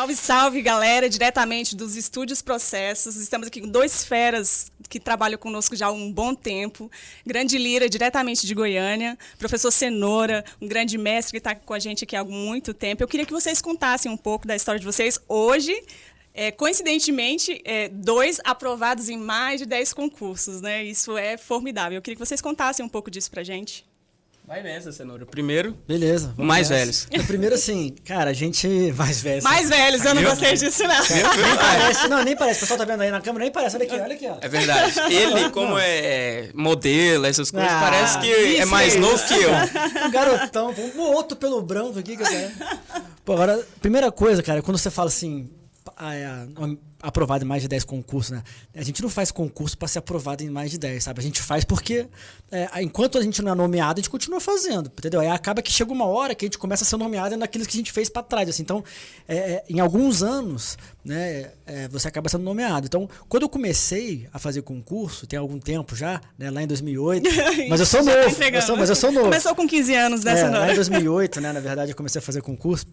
Salve, salve, galera, diretamente dos Estúdios Processos. Estamos aqui com dois feras que trabalham conosco já há um bom tempo. Grande Lira, diretamente de Goiânia. Professor Cenoura, um grande mestre que está com a gente aqui há muito tempo. Eu queria que vocês contassem um pouco da história de vocês. Hoje, coincidentemente, dois aprovados em mais de 10 concursos, né? Isso é formidável. Eu queria que vocês contassem um pouco disso pra gente. Vai nessa, Cenoura. Primeiro, beleza, mais velhos. Primeiro, assim, cara, a gente... Mais velhos. Mais velhos, eu não gostei disso, não. Nem parece, não, nem parece. O pessoal tá vendo aí na câmera, nem parece. Olha aqui, ó. É verdade. Ele, como é modelo, essas coisas, parece que é mais novo que eu. Um garotão, um outro pelo branco aqui. Pô, agora, primeira coisa, cara, quando você fala assim... aprovado em mais de 10 concursos, né? A gente não faz concurso para ser aprovado em mais de 10, sabe? A gente faz porque, enquanto a gente não é nomeado, a gente continua fazendo, entendeu? Aí acaba que chega uma hora que a gente começa a ser nomeado naqueles que a gente fez para trás, assim. Então, em alguns anos, né, você acaba sendo nomeado. Então, quando eu comecei a fazer concurso, tem algum tempo já, né, lá em 2008, mas eu sou novo, mas eu sou novo. Começou com 15 anos, né, Cenoura? Lá em 2008, né, na verdade, eu comecei a fazer concurso.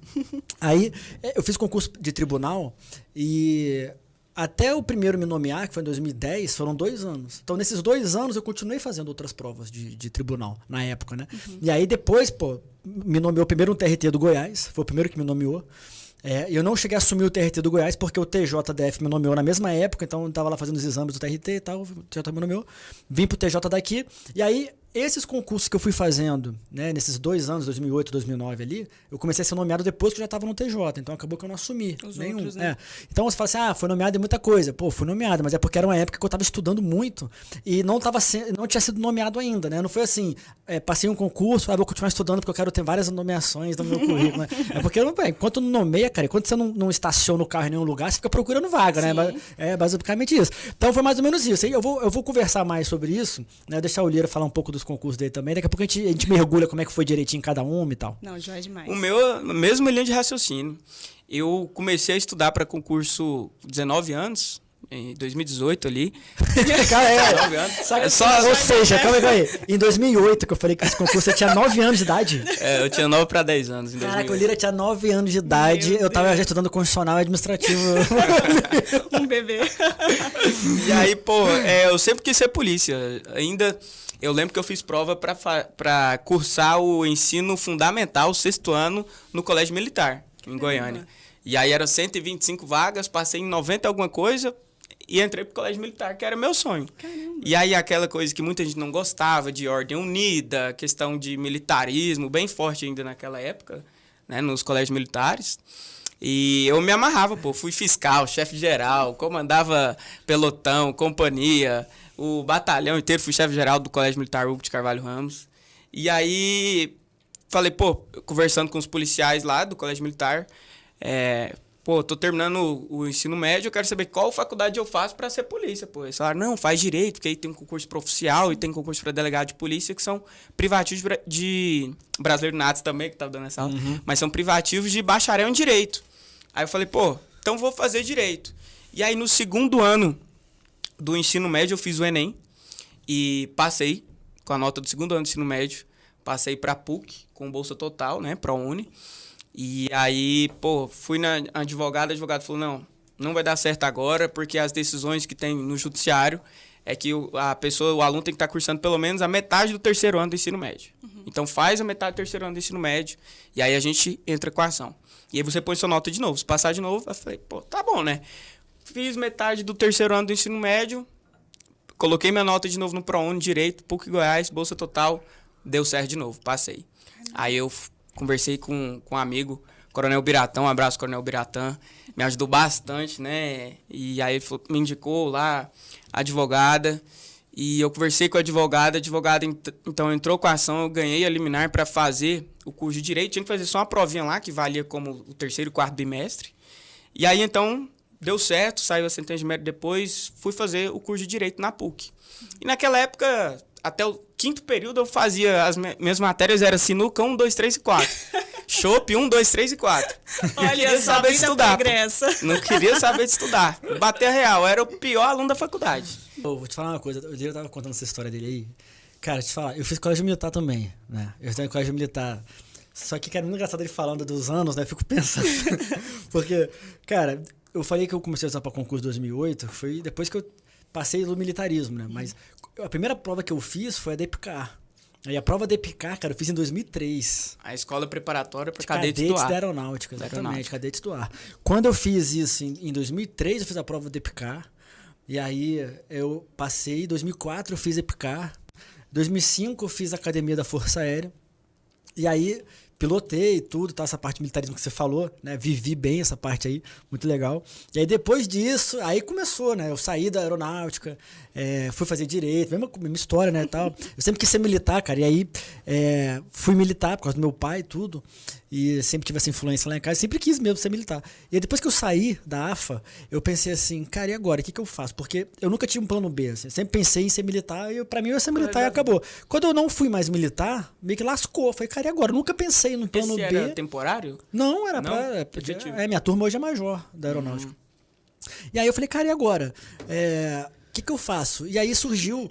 Aí, eu fiz concurso de tribunal e... Até o primeiro me nomear, que foi em 2010, foram 2 anos. Então, nesses 2 anos, eu continuei fazendo outras provas de tribunal, na época, né? Uhum. E aí, depois, me nomeou primeiro um TRT do Goiás, foi o primeiro que me nomeou. Eu não cheguei a assumir o TRT do Goiás, porque o TJDF me nomeou na mesma época, então eu estava lá fazendo os exames do TRT e tal, o TJ me nomeou. Vim pro TJ daqui, e aí... Esses concursos que eu fui fazendo, né, nesses 2 anos, 2008, 2009 ali, eu comecei a ser nomeado depois que eu já estava no TJ, então acabou que eu não assumi nenhum. Outros, né? Então você fala assim, foi nomeado em muita coisa. Pô, fui nomeado, mas é porque era uma época que eu estava estudando muito e não tinha sido nomeado ainda, né? Não foi assim, passei um concurso, vou continuar estudando porque eu quero ter várias nomeações no meu currículo, né? É porque enquanto não nomeia, cara, enquanto você não estaciona o carro em nenhum lugar, você fica procurando vaga, né? É basicamente isso. Então foi mais ou menos isso. Aí eu vou conversar mais sobre isso, né? Deixar o Lira falar um pouco dos concursos dele também. Daqui a pouco a gente mergulha como é que foi direitinho cada uma e tal. Não, já é demais. O meu, mesmo linha de raciocínio. Eu comecei a estudar para concurso 19 anos, em 2018 ali. Ou seja, calma aí. Em 2008, que eu falei que esse concurso, você tinha 9 anos de idade. Eu tinha 9 para 10 anos em 2008. Caraca, o Lira tinha 9 anos de idade. Eu tava já estudando constitucional e administrativo. Um bebê. E aí, eu sempre quis ser polícia. Ainda... Eu lembro que eu fiz prova para cursar o ensino fundamental, 6º ano, no Colégio Militar, em Goiânia. E aí eram 125 vagas, passei em 90 alguma coisa e entrei pro Colégio Militar, que era meu sonho. Caramba. E aí aquela coisa que muita gente não gostava, de ordem unida, questão de militarismo, bem forte ainda naquela época, né, nos colégios militares. E eu me amarrava, fui fiscal, chefe-geral, comandava pelotão, companhia... O batalhão inteiro, fui chefe-geral do Colégio Militar Hugo de Carvalho Ramos. E aí, falei, conversando com os policiais lá do Colégio Militar, tô terminando o ensino médio, eu quero saber qual faculdade eu faço para ser polícia, Eles falaram, não, faz direito, porque aí tem um concurso para oficial e tem concurso para delegado de polícia, que são privativos de Brasileiro Natos também, que tava dando essa aula, mas são privativos de bacharel em direito. Aí eu falei, então vou fazer direito. E aí, no 2º ano do ensino médio, eu fiz o Enem e passei com a nota do 2º ano do ensino médio, passei para PUC com bolsa total, né, ProUni. E aí, fui na advogada, a advogada falou, não vai dar certo agora, porque as decisões que tem no judiciário é que o aluno tem que estar cursando pelo menos a metade do 3º ano do ensino médio. Então faz a metade do 3º ano do ensino médio e aí a gente entra com a ação. E aí você põe sua nota de novo. Se passar de novo, eu falei, tá bom, né? Fiz metade do 3º ano do ensino médio, coloquei minha nota de novo no ProUni, Direito, PUC Goiás, bolsa total, deu certo de novo, passei. Aí eu conversei com um amigo, Coronel Biratã, um abraço, Coronel Biratã, me ajudou bastante, né? E aí ele me indicou lá a advogada, e eu conversei com a advogada então entrou com a ação, eu ganhei a liminar para fazer o curso de Direito, tinha que fazer só uma provinha lá, que valia como o 3º e 4º bimestre. E aí, então, deu certo, saiu a sentença de mérito depois, fui fazer o curso de Direito na PUC. E naquela época, até o 5º período, eu fazia as minhas matérias, era sinuca 1, 2, 3 e 4. Chopp 1, 2, 3 e 4. Não queria saber de estudar. Não queria saber de estudar. Bater a real, era o pior aluno da faculdade. Vou te falar uma coisa, o Diego tava contando essa história dele aí. Cara, te falar, eu fiz colégio militar também, né? Eu estudei em colégio militar. Só que, cara, muito engraçado ele falando dos anos, né? Eu fico pensando. Porque, cara, eu falei que eu comecei a estudar para concurso em 2008, foi depois que eu passei do militarismo, né? Mas a primeira prova que eu fiz foi a DEPCAR. Aí a prova DEPCAR, cara, eu fiz em 2003. A escola preparatória para cadetes do ar. da aeronáutica, exatamente, cadetes do ar. Quando eu fiz isso em 2003, eu fiz a prova DEPCAR. E aí eu passei, em 2004 eu fiz EPCAR. 2005 eu fiz a Academia da Força Aérea. E aí pilotei tudo, tá? Essa parte de militarismo que você falou, né? Vivi bem essa parte aí, muito legal. E aí depois disso, aí começou, né? Eu saí da aeronáutica, fui fazer direito, mesma história, né? Tal. Eu sempre quis ser militar, cara. E aí fui militar por causa do meu pai e tudo. E sempre tive essa influência lá em casa, sempre quis mesmo ser militar. E aí depois que eu saí da AFA, eu pensei assim, cara, e agora? O que eu faço? Porque eu nunca tive um plano B, assim. Eu sempre pensei em ser militar e pra mim eu ia ser militar e acabou. Quando eu não fui mais militar, meio que lascou. Eu falei, cara, e agora? Eu nunca pensei no plano B. Era temporário? Não, era minha turma hoje é major da aeronáutica. E aí eu falei, cara, e agora? O que eu faço? E aí surgiu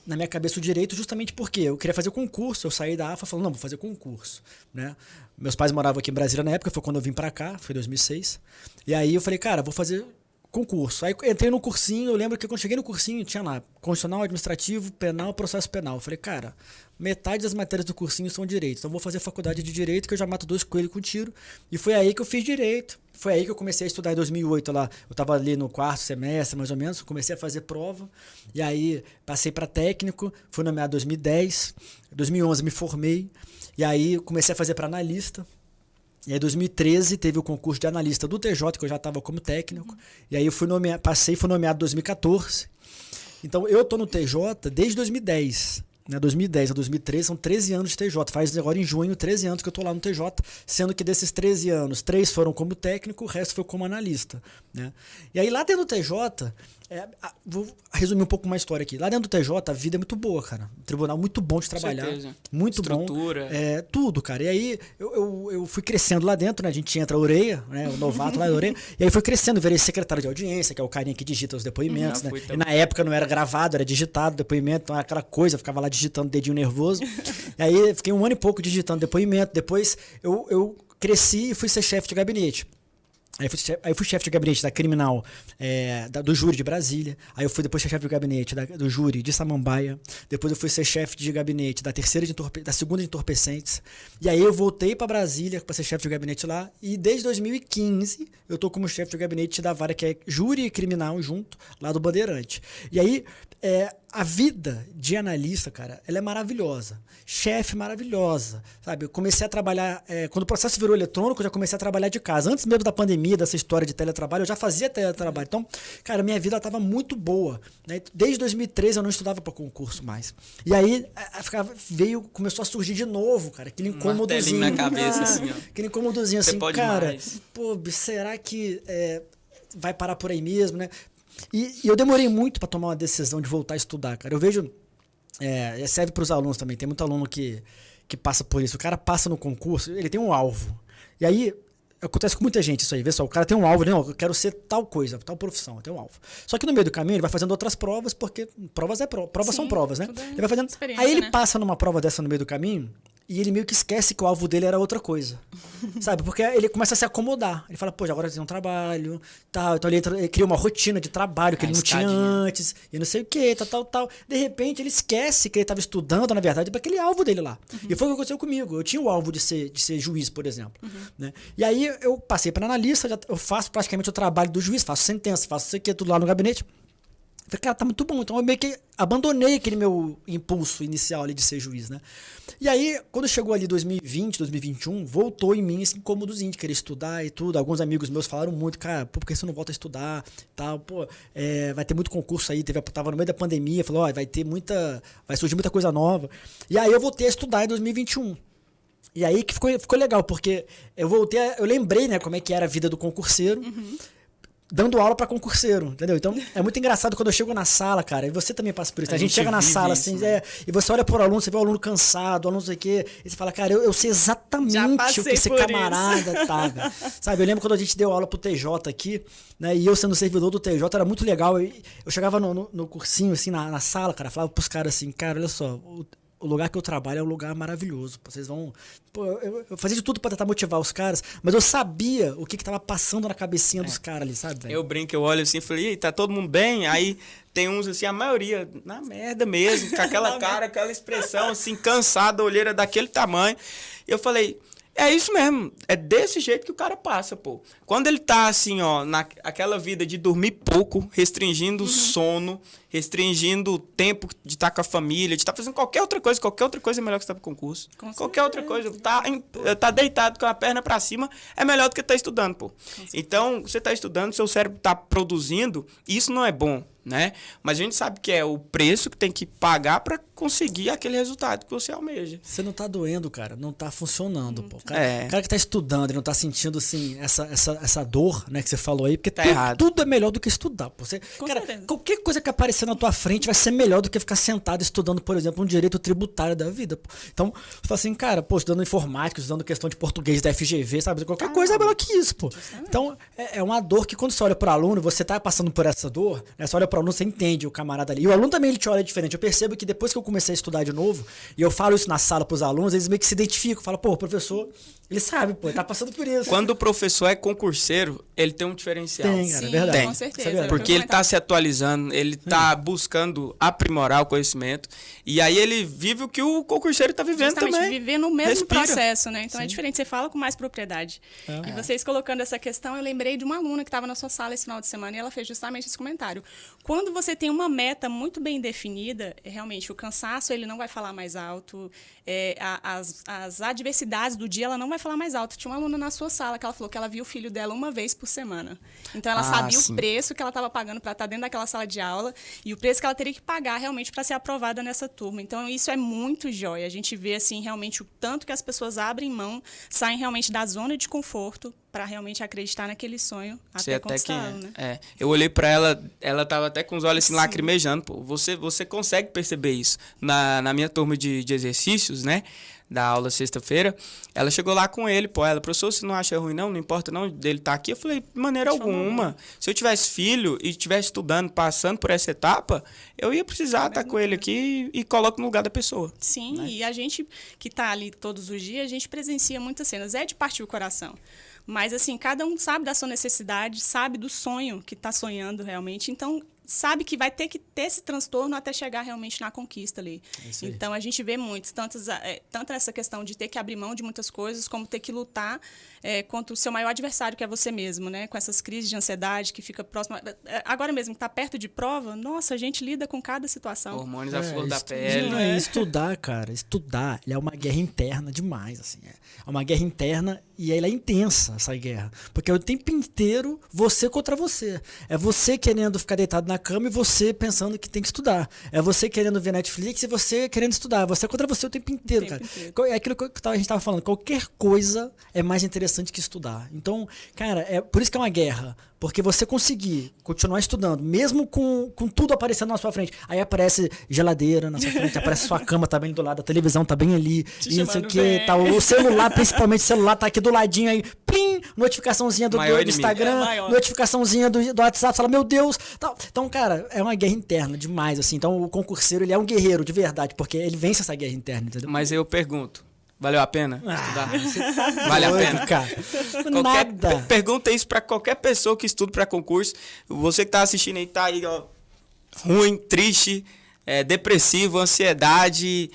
na minha cabeça o direito justamente porque eu queria fazer concurso. Eu saí da AFA falando, não, vou fazer concurso, né? Meus pais moravam aqui em Brasília na época, foi quando eu vim pra cá, foi em 2006. E aí eu falei, cara, vou fazer concurso. Aí entrei no cursinho, eu lembro que quando cheguei no cursinho tinha lá constitucional, administrativo, penal, processo penal. Eu falei, cara, metade das matérias do cursinho são direito, então vou fazer faculdade de direito que eu já mato 2 coelhos com tiro. E foi aí que eu fiz direito. Foi aí que eu comecei a estudar em 2008 lá. Eu tava ali no 4º semestre, mais ou menos, comecei a fazer prova. E aí passei para técnico, fui nomeado em 2010. Em 2011 me formei. E aí comecei a fazer para analista. E aí, em 2013, teve o concurso de analista do TJ, que eu já estava como técnico. E aí eu fui nomeado em 2014. Então, eu tô no TJ desde 2010. Né? 2010 a 2013 são 13 anos de TJ. Faz agora em junho 13 anos que eu tô lá no TJ, sendo que desses 13 anos, 3 foram como técnico, o resto foi como analista. Né? E aí, lá dentro do TJ... vou resumir um pouco uma história aqui. Lá dentro do TJ, a vida é muito boa, cara. Um tribunal muito bom de trabalhar. Muito estrutura. Bom. Tudo, cara. E aí, eu fui crescendo lá dentro, né? A gente entra a orelha, né? O novato lá da orelha. E aí foi crescendo, virei secretário de audiência, que é o carinha que digita os depoimentos, né? E na época não era gravado, era digitado o depoimento, então era aquela coisa, eu ficava lá digitando, dedinho nervoso. E aí, fiquei 1 ano e pouco digitando depoimento. Depois, eu cresci e fui ser chefe de gabinete. Aí eu fui chefe de gabinete da criminal do júri de Brasília. Aí eu fui depois ser chefe de gabinete do júri de Samambaia. Depois eu fui ser chefe de gabinete da segunda de entorpecentes. E aí eu voltei para Brasília para ser chefe de gabinete lá. E desde 2015 eu tô como chefe de gabinete da vara que é júri e criminal junto, lá do Bandeirante. E aí a vida de analista, cara, ela é maravilhosa. Chefe maravilhosa, sabe? Eu comecei a trabalhar... quando o processo virou eletrônico, eu já comecei a trabalhar de casa. Antes mesmo da pandemia, dessa história de teletrabalho, eu já fazia teletrabalho. Então, cara, minha vida estava muito boa. Né? Desde 2013 eu não estudava para concurso mais. E aí, começou a surgir de novo, cara, aquele incômodozinho. Na cabeça, assim, ó. Aquele incômodozinho, assim, cara, mais. Pô, será que vai parar por aí mesmo, né? E eu demorei muito para tomar uma decisão de voltar a estudar, cara. Eu vejo... serve para os alunos também. Tem muito aluno que passa por isso. O cara passa no concurso, ele tem um alvo. E aí, acontece com muita gente isso aí. Vê só, o cara tem um alvo, não, eu quero ser tal coisa, tal profissão, eu tenho um alvo. Só que no meio do caminho ele vai fazendo outras provas, porque provas são provas, né? Ele vai fazendo. Aí ele passa numa prova dessa no meio do caminho, e ele meio que esquece que o alvo dele era outra coisa. Sabe? Porque ele começa a se acomodar. Ele fala, pô, agora tem um trabalho, tal. Então ele cria uma rotina de trabalho que ele não tinha antes, e não sei o que, tal. De repente ele esquece que ele estava estudando, na verdade, para aquele alvo dele lá. E foi o que aconteceu comigo. Eu tinha o alvo de ser juiz, por exemplo. Né? E aí eu passei para analista, eu faço praticamente o trabalho do juiz, faço sentença, faço isso aqui, tudo lá no gabinete. Falei, cara, tá muito bom. Então eu meio que abandonei aquele meu impulso inicial ali de ser juiz, né? E aí, quando chegou ali 2020, 2021, voltou em mim esse incômodozinho de querer estudar e tudo. Alguns amigos meus falaram muito, cara, pô, por que você não volta a estudar? Tal, pô, vai ter muito concurso aí, tava no meio da pandemia, falou, vai surgir muita coisa nova. E aí eu voltei a estudar em 2021. E aí que ficou legal, porque eu lembrei, né, como é que era a vida do concurseiro. dando aula pra concurseiro, entendeu? Então, é muito engraçado quando eu chego na sala, cara, e você também passa por isso. A gente chega na sala, isso, assim, né? e você olha pro aluno, você vê o aluno cansado, o aluno não sei o quê, e você fala, cara, eu sei exatamente o que esse camarada tá, velho. Sabe, eu lembro quando a gente deu aula pro TJ aqui, né, e eu sendo servidor do TJ, era muito legal. Eu chegava no cursinho, assim, na sala, cara, falava pros caras assim, cara, olha só, o lugar que eu trabalho é um lugar maravilhoso. Vocês vão... Pô, eu fazia de tudo pra tentar motivar os caras, mas eu sabia o que tava passando na cabecinha dos caras ali, sabe, velho? Eu brinco, eu olho assim e falei, "Ih, tá todo mundo bem?" Aí tem uns assim, a maioria, na merda mesmo, com aquela cara, aquela expressão assim, cansada, olheira daquele tamanho. E eu falei, é isso mesmo, é desse jeito que o cara passa, pô. Quando ele tá assim, ó, naquela vida de dormir pouco, restringindo o sono, restringindo o tempo de estar com a família, de estar fazendo qualquer outra coisa é melhor que estar pro concurso. Qualquer outra coisa, tá deitado com a perna pra cima é melhor do que estar estudando, pô. Então, você tá estudando, seu cérebro tá produzindo, isso não é bom, né? Mas a gente sabe que é o preço que tem que pagar pra conseguir aquele resultado que você almeja. Você não tá doendo, cara, não tá funcionando, pô. O cara que tá estudando e não tá sentindo, assim, essa dor, né, que você falou aí, porque tudo é melhor do que estudar, pô. Cara, qualquer coisa que aparecer na tua frente vai ser melhor do que ficar sentado estudando, por exemplo, um direito tributário da vida, pô. Então, você fala assim, cara, pô, estudando informática, estudando questão de português da FGV, sabe? Qualquer coisa é melhor que isso, pô. Então, é uma dor que quando você olha pro aluno, você tá passando por essa dor, né? Você olha pro aluno, você entende o camarada ali. E o aluno também, ele te olha diferente. Eu percebo que depois que eu comecei a estudar de novo, e eu falo isso na sala pros alunos, eles meio que se identificam, falam, pô, o professor, ele sabe, pô, ele tá passando por isso. Quando o professor é concurseiro, ele tem um diferencial. Tem, cara, é verdade. Com certeza. Porque ele tá se atualizando, ele tá buscando aprimorar o conhecimento, e aí ele vive o que o concurseiro tá vivendo justamente, também. Viver no mesmo Respira. processo, né? Então é diferente, você fala com mais propriedade. E vocês colocando essa questão, eu lembrei de uma aluna que estava na sua sala esse final de semana e ela fez justamente esse comentário. Quando você tem uma meta muito bem definida, realmente o cansaço ele não vai falar mais alto, as adversidades do dia ela não vai falar mais alto. Tinha uma aluna na sua sala que ela falou que ela via o filho dela uma vez por semana. Então ela sabia sim. o preço que ela estava pagando para estar dentro daquela sala de aula e o preço que ela teria que pagar realmente para ser aprovada nessa turma. Então isso é muito jóia. A gente vê assim realmente o tanto que as pessoas abrem mão, saem realmente da zona de conforto para realmente acreditar naquele sonho até conquistá-lo, né? Eu olhei para ela tava até com os olhos assim lacrimejando, pô. Você consegue perceber isso. Na minha turma de exercícios, né? Da aula sexta-feira, ela chegou lá com ele, pô, ela, professor, você não acha ruim não importa não dele estar aqui? Eu falei, de maneira alguma. Se eu tivesse filho e estivesse estudando, passando por essa etapa, eu ia precisar estar com ele aqui e coloco no lugar da pessoa. Sim, né? E a gente que está ali todos os dias, a gente presencia muitas cenas, é de partir o coração. Mas, assim, cada um sabe da sua necessidade, sabe do sonho que está sonhando realmente, então sabe que vai ter que ter esse transtorno até chegar realmente na conquista ali. Então, a gente vê muitos, tanto essa questão de ter que abrir mão de muitas coisas, como ter que lutar contra o seu maior adversário, que é você mesmo, né? Com essas crises de ansiedade que fica próxima. Agora mesmo, que está perto de prova, nossa, a gente lida com cada situação. Hormônios à flor da pele. Estudar, cara, estudar, é uma guerra interna demais, assim. É uma guerra interna e ela é intensa, essa guerra. Porque é o tempo inteiro você contra você. É você querendo ficar deitado na cama e você pensando que tem que estudar. É você querendo ver Netflix e você querendo estudar. Você é contra você o tempo inteiro, cara. É aquilo que a gente estava falando. Qualquer coisa é mais interessante que estudar. Então, cara, é por isso que é uma guerra. Porque você conseguir continuar estudando, mesmo com tudo aparecendo na sua frente. Aí aparece geladeira na sua frente, aparece sua cama tá bem do lado, a televisão tá bem ali, e não sei o que, tá, o celular, principalmente o celular tá aqui do ladinho aí, plim, notificaçãozinha do Instagram, notificaçãozinha do WhatsApp, fala, meu Deus. Tal. Então, cara, é uma guerra interna demais, assim. Então, o concurseiro, ele é um guerreiro de verdade, porque ele vence essa guerra interna, entendeu? Mas eu pergunto, valeu a pena estudar? Vale a pena? Cara. Nada. Pergunta isso pra qualquer pessoa que estuda pra concurso. Você que tá assistindo aí, tá aí, ó, ruim, triste, depressivo, ansiedade,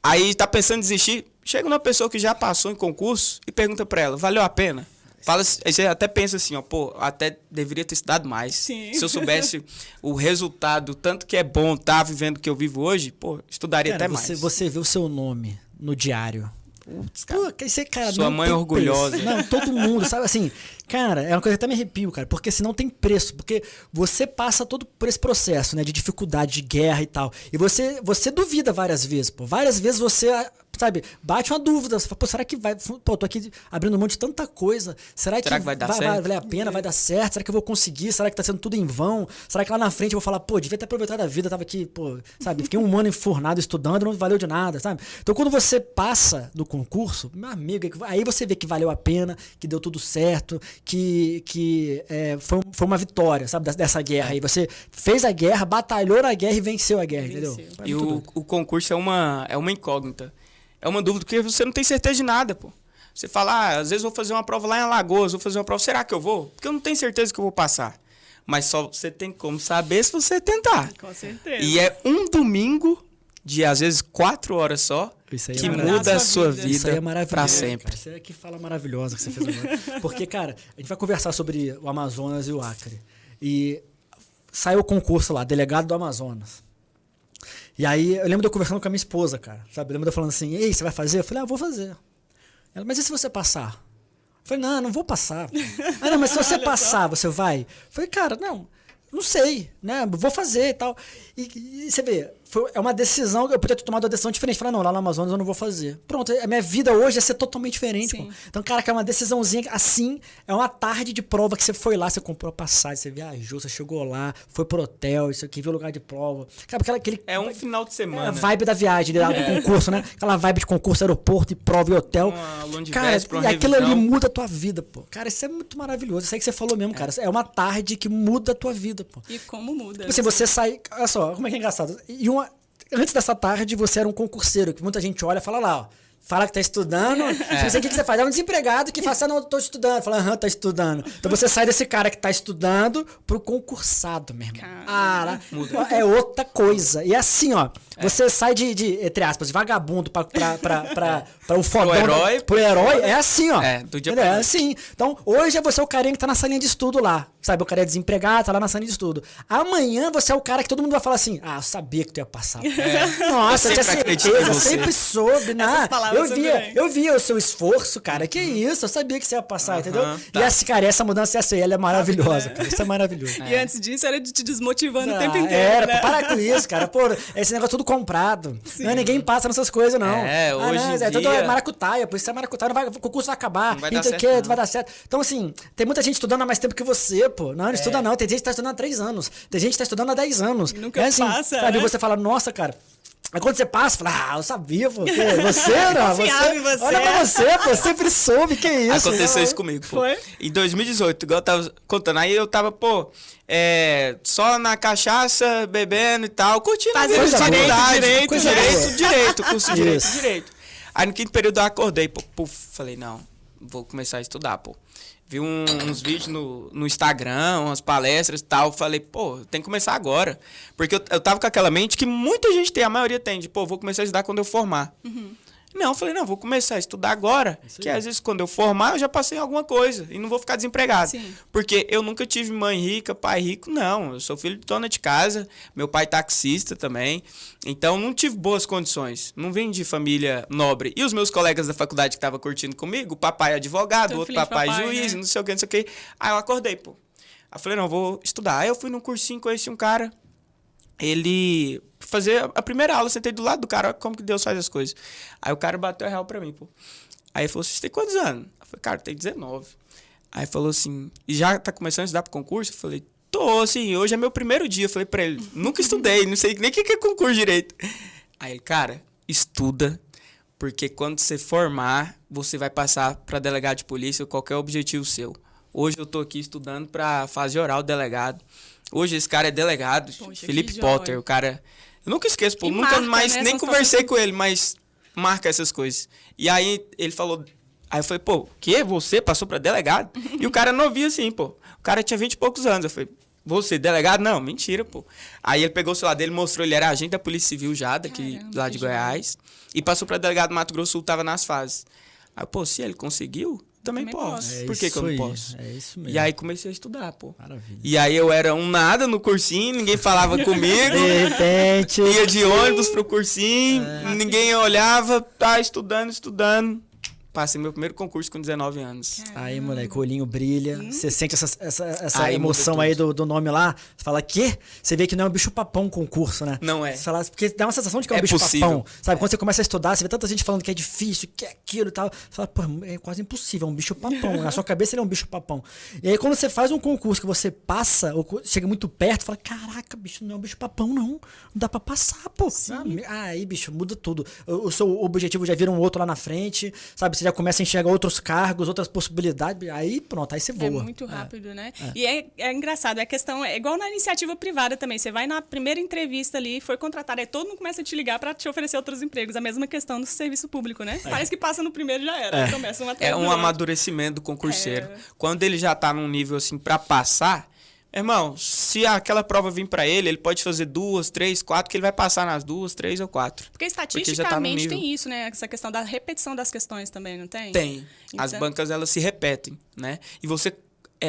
aí tá pensando em desistir, chega uma pessoa que já passou em concurso e pergunta pra ela, valeu a pena? Fala, você até pensa assim, ó, pô, até deveria ter estudado mais. Sim. Se eu soubesse o resultado, tanto que é bom estar vivendo o que eu vivo hoje, pô, estudaria até mais. Você vê o seu nome no diário. Putz, cara. Pô, esse cara Sua não mãe tem orgulhosa. Preço. Não, todo mundo, sabe assim, cara, é uma coisa que até me arrepio, cara, porque senão tem preço, porque você passa todo por esse processo, né, de dificuldade, de guerra e tal, e você duvida várias vezes, pô, várias vezes você sabe? Bate uma dúvida. Você fala, pô, será que vai... Pô, tô aqui abrindo mão de tanta coisa. Será que vai dar certo? Vai valer a pena? Vai dar certo? Será que eu vou conseguir? Será que tá sendo tudo em vão? Será que lá na frente eu vou falar, pô, devia ter aproveitado a vida, tava aqui, pô, sabe? Fiquei um ano enfurnado estudando, não valeu de nada, sabe? Então, quando você passa do concurso, meu amigo, aí você vê que valeu a pena, que deu tudo certo, que foi uma vitória, sabe? Dessa guerra aí. Você fez a guerra, batalhou na guerra e venceu a guerra, entendeu? E o concurso é uma incógnita. É uma dúvida, porque você não tem certeza de nada, pô. Você fala, às vezes vou fazer uma prova lá em Alagoas, vou fazer uma prova, será que eu vou? Porque eu não tenho certeza que eu vou passar. Mas só você tem como saber se você tentar. Com certeza. E é um domingo de, às vezes, 4 horas só, que muda a sua vida isso aí é maravilhoso, pra sempre. Cara. Isso é que fala maravilhosa que você fez agora. Porque, cara, a gente vai conversar sobre o Amazonas e o Acre. E saiu o concurso lá, delegado do Amazonas. E aí, eu lembro de eu conversando com a minha esposa, cara. Sabe? Eu lembro de eu falando assim, ei, você vai fazer? Eu falei, eu vou fazer. Ela, mas e se você passar? Eu falei, não vou passar. Não, mas se você passar, você vai? Eu falei, cara, não sei, né? Vou fazer e tal. E você vê, é uma decisão, eu podia ter tomado uma decisão diferente. Falar, não, lá no Amazonas eu não vou fazer. Pronto, a minha vida hoje ia ser totalmente diferente, pô. Então, cara, que é uma decisãozinha assim, é uma tarde de prova que você foi lá, você comprou a passagem, você viajou, você chegou lá, foi pro hotel, isso aqui, viu o lugar de prova. Cara, é um final de semana. A vibe da viagem, do concurso, né? Aquela vibe de concurso, aeroporto, e prova e hotel. Cara, e aquilo ali muda a tua vida, pô. Cara, isso é muito maravilhoso. Isso aí que você falou mesmo, cara. É uma tarde que muda a tua vida, pô. E como muda? Tipo assim, você sai... Olha só, como é que é engraçado. Antes dessa tarde, você era um concurseiro, que muita gente olha e fala lá, ó. Fala que tá estudando. Tipo assim, o que você faz? É um desempregado que fala assim, não, eu tô estudando. Fala, tá estudando. Então você sai desse cara que tá estudando pro concursado, meu irmão. É outra coisa. E é assim, ó. Você sai de entre aspas, de vagabundo pra o fodão. Pro herói. É assim, ó. Do dia é assim. Então, hoje é você o carinha que tá na salinha de estudo lá. Sabe, o cara é desempregado, tá lá na salinha de estudo. Amanhã você é o cara que todo mundo vai falar assim, eu sabia que tu ia passar. Nossa, eu tinha certeza, sempre soube, né? Eu via o seu esforço, cara. Que isso, eu sabia que você ia passar, entendeu? Tá. E essa, cara, essa mudança ela é maravilhosa, cara. Isso é maravilhoso. E antes disso era te desmotivando o tempo inteiro, era, né? Para com isso, cara. Pô, esse negócio tudo comprado. Não, ninguém passa nessas coisas, não. Hoje tudo é maracutaia, por isso é maracutaia, o concurso vai acabar, não vai dar certo. Então, assim, tem muita gente estudando há mais tempo que você, pô. Não estuda não. Tem gente que tá estudando há 3 anos. Tem gente que tá estudando há 10 anos. Nunca assim, passa, sabe? né? Você fala, nossa, cara. Aí quando você passa, fala, eu sabia, pô. Você não, você. Olha pra você, pô. Sempre soube, que isso. Aconteceu isso comigo, pô. Foi? Em 2018, igual eu tava contando, aí eu tava, só na cachaça, bebendo e tal, curtindo a vida de direito, curso direito. Aí no 5º período eu acordei, pô, falei, não, vou começar a estudar, pô. Vi uns vídeos no Instagram, umas palestras e tal. Falei, pô, tem que começar agora. Porque eu tava com aquela mente que muita gente tem, a maioria tem, de, pô, vou começar a estudar quando eu formar. Uhum. Não, eu falei, não, vou começar a estudar agora. Que às vezes quando eu formar, eu já passei em alguma coisa. E não vou ficar desempregado. Sim. Porque eu nunca tive mãe rica, pai rico, não. Eu sou filho de dona de casa. Meu pai taxista também. Então, não tive boas condições. Não vim de família nobre. E os meus colegas da faculdade que estavam curtindo comigo, o papai é advogado, o outro papai juiz, né? Não sei o que. Aí eu acordei, pô. Aí eu falei, não, vou estudar. Aí eu fui num cursinho, conheci um cara. Ele... fazer a primeira aula, sentei do lado do cara, olha como que Deus faz as coisas. Aí o cara bateu a real pra mim, pô. Aí ele falou, você tem quantos anos? Eu falei, cara, tem 19. Aí falou assim, e já tá começando a estudar pro concurso? Eu falei, tô, assim, hoje é meu primeiro dia. Eu falei pra ele, nunca estudei, não sei nem o que é concurso direito. Aí ele, cara, estuda, porque quando você formar, você vai passar pra delegado de polícia, qualquer objetivo seu. Hoje eu tô aqui estudando pra fazer oral delegado. Hoje esse cara é delegado, poxa, Felipe Potter, o cara... Eu nunca esqueço, pô, nunca mais nem conversei com ele, mas marca essas coisas. E aí ele falou... Aí eu falei, pô, o quê? Você passou pra delegado? E o cara novinho assim, pô. O cara tinha 20 e poucos anos. Eu falei, você, delegado? Não, mentira, pô. Aí ele pegou o celular dele, mostrou, ele era agente da Polícia Civil já, daqui, lá de Goiás. E passou pra delegado do Mato Grosso do Sul, tava nas fases. Aí, pô, se ele conseguiu... Também posso. Por que eu não posso? É isso mesmo. E aí comecei a estudar, pô. Maravilha. E aí eu era um nada no cursinho, ninguém falava comigo. De repente... Ia de ônibus pro cursinho, ninguém olhava, tá estudando. Passei meu primeiro concurso com 19 anos. Aí, moleque, o olhinho brilha. Você sente essa Aí emoção muda aí do nome lá. Você fala, quê? Você vê que não é um bicho-papão concurso, né? Não é. Você fala, porque dá uma sensação de que é um É bicho-papão. possível. Sabe? Quando você começa a estudar, você vê tanta gente falando que é difícil, que é aquilo e tal. Você fala, pô, é quase impossível, é um bicho-papão. Na sua cabeça ele é um bicho-papão. E aí, quando você faz um concurso que você passa, ou chega muito perto, fala, caraca, bicho, não é um bicho-papão, não. Não dá pra passar, pô. Aí, bicho, muda tudo. O seu objetivo já vira um outro lá na frente, sabe? Você já começa a enxergar outros cargos, outras possibilidades. Aí, pronto, aí você voa. É muito rápido, né? E é engraçado, a questão é igual na iniciativa privada também. Você vai na primeira entrevista ali, foi contratado, aí todo mundo começa a te ligar para te oferecer outros empregos. A mesma questão no serviço público, né? Parece que passa no primeiro já era. Começa uma É um amadurecimento do concurseiro. Quando ele já tá num nível assim pra passar, irmão, se aquela prova vir pra ele pode fazer 2, 3, 4, que ele vai passar nas 2, 3 ou 4. Porque já tá num estatisticamente nível. tem isso, né? Essa questão da repetição das questões também, não tem? Tem. As bancas, elas se repetem, né? E você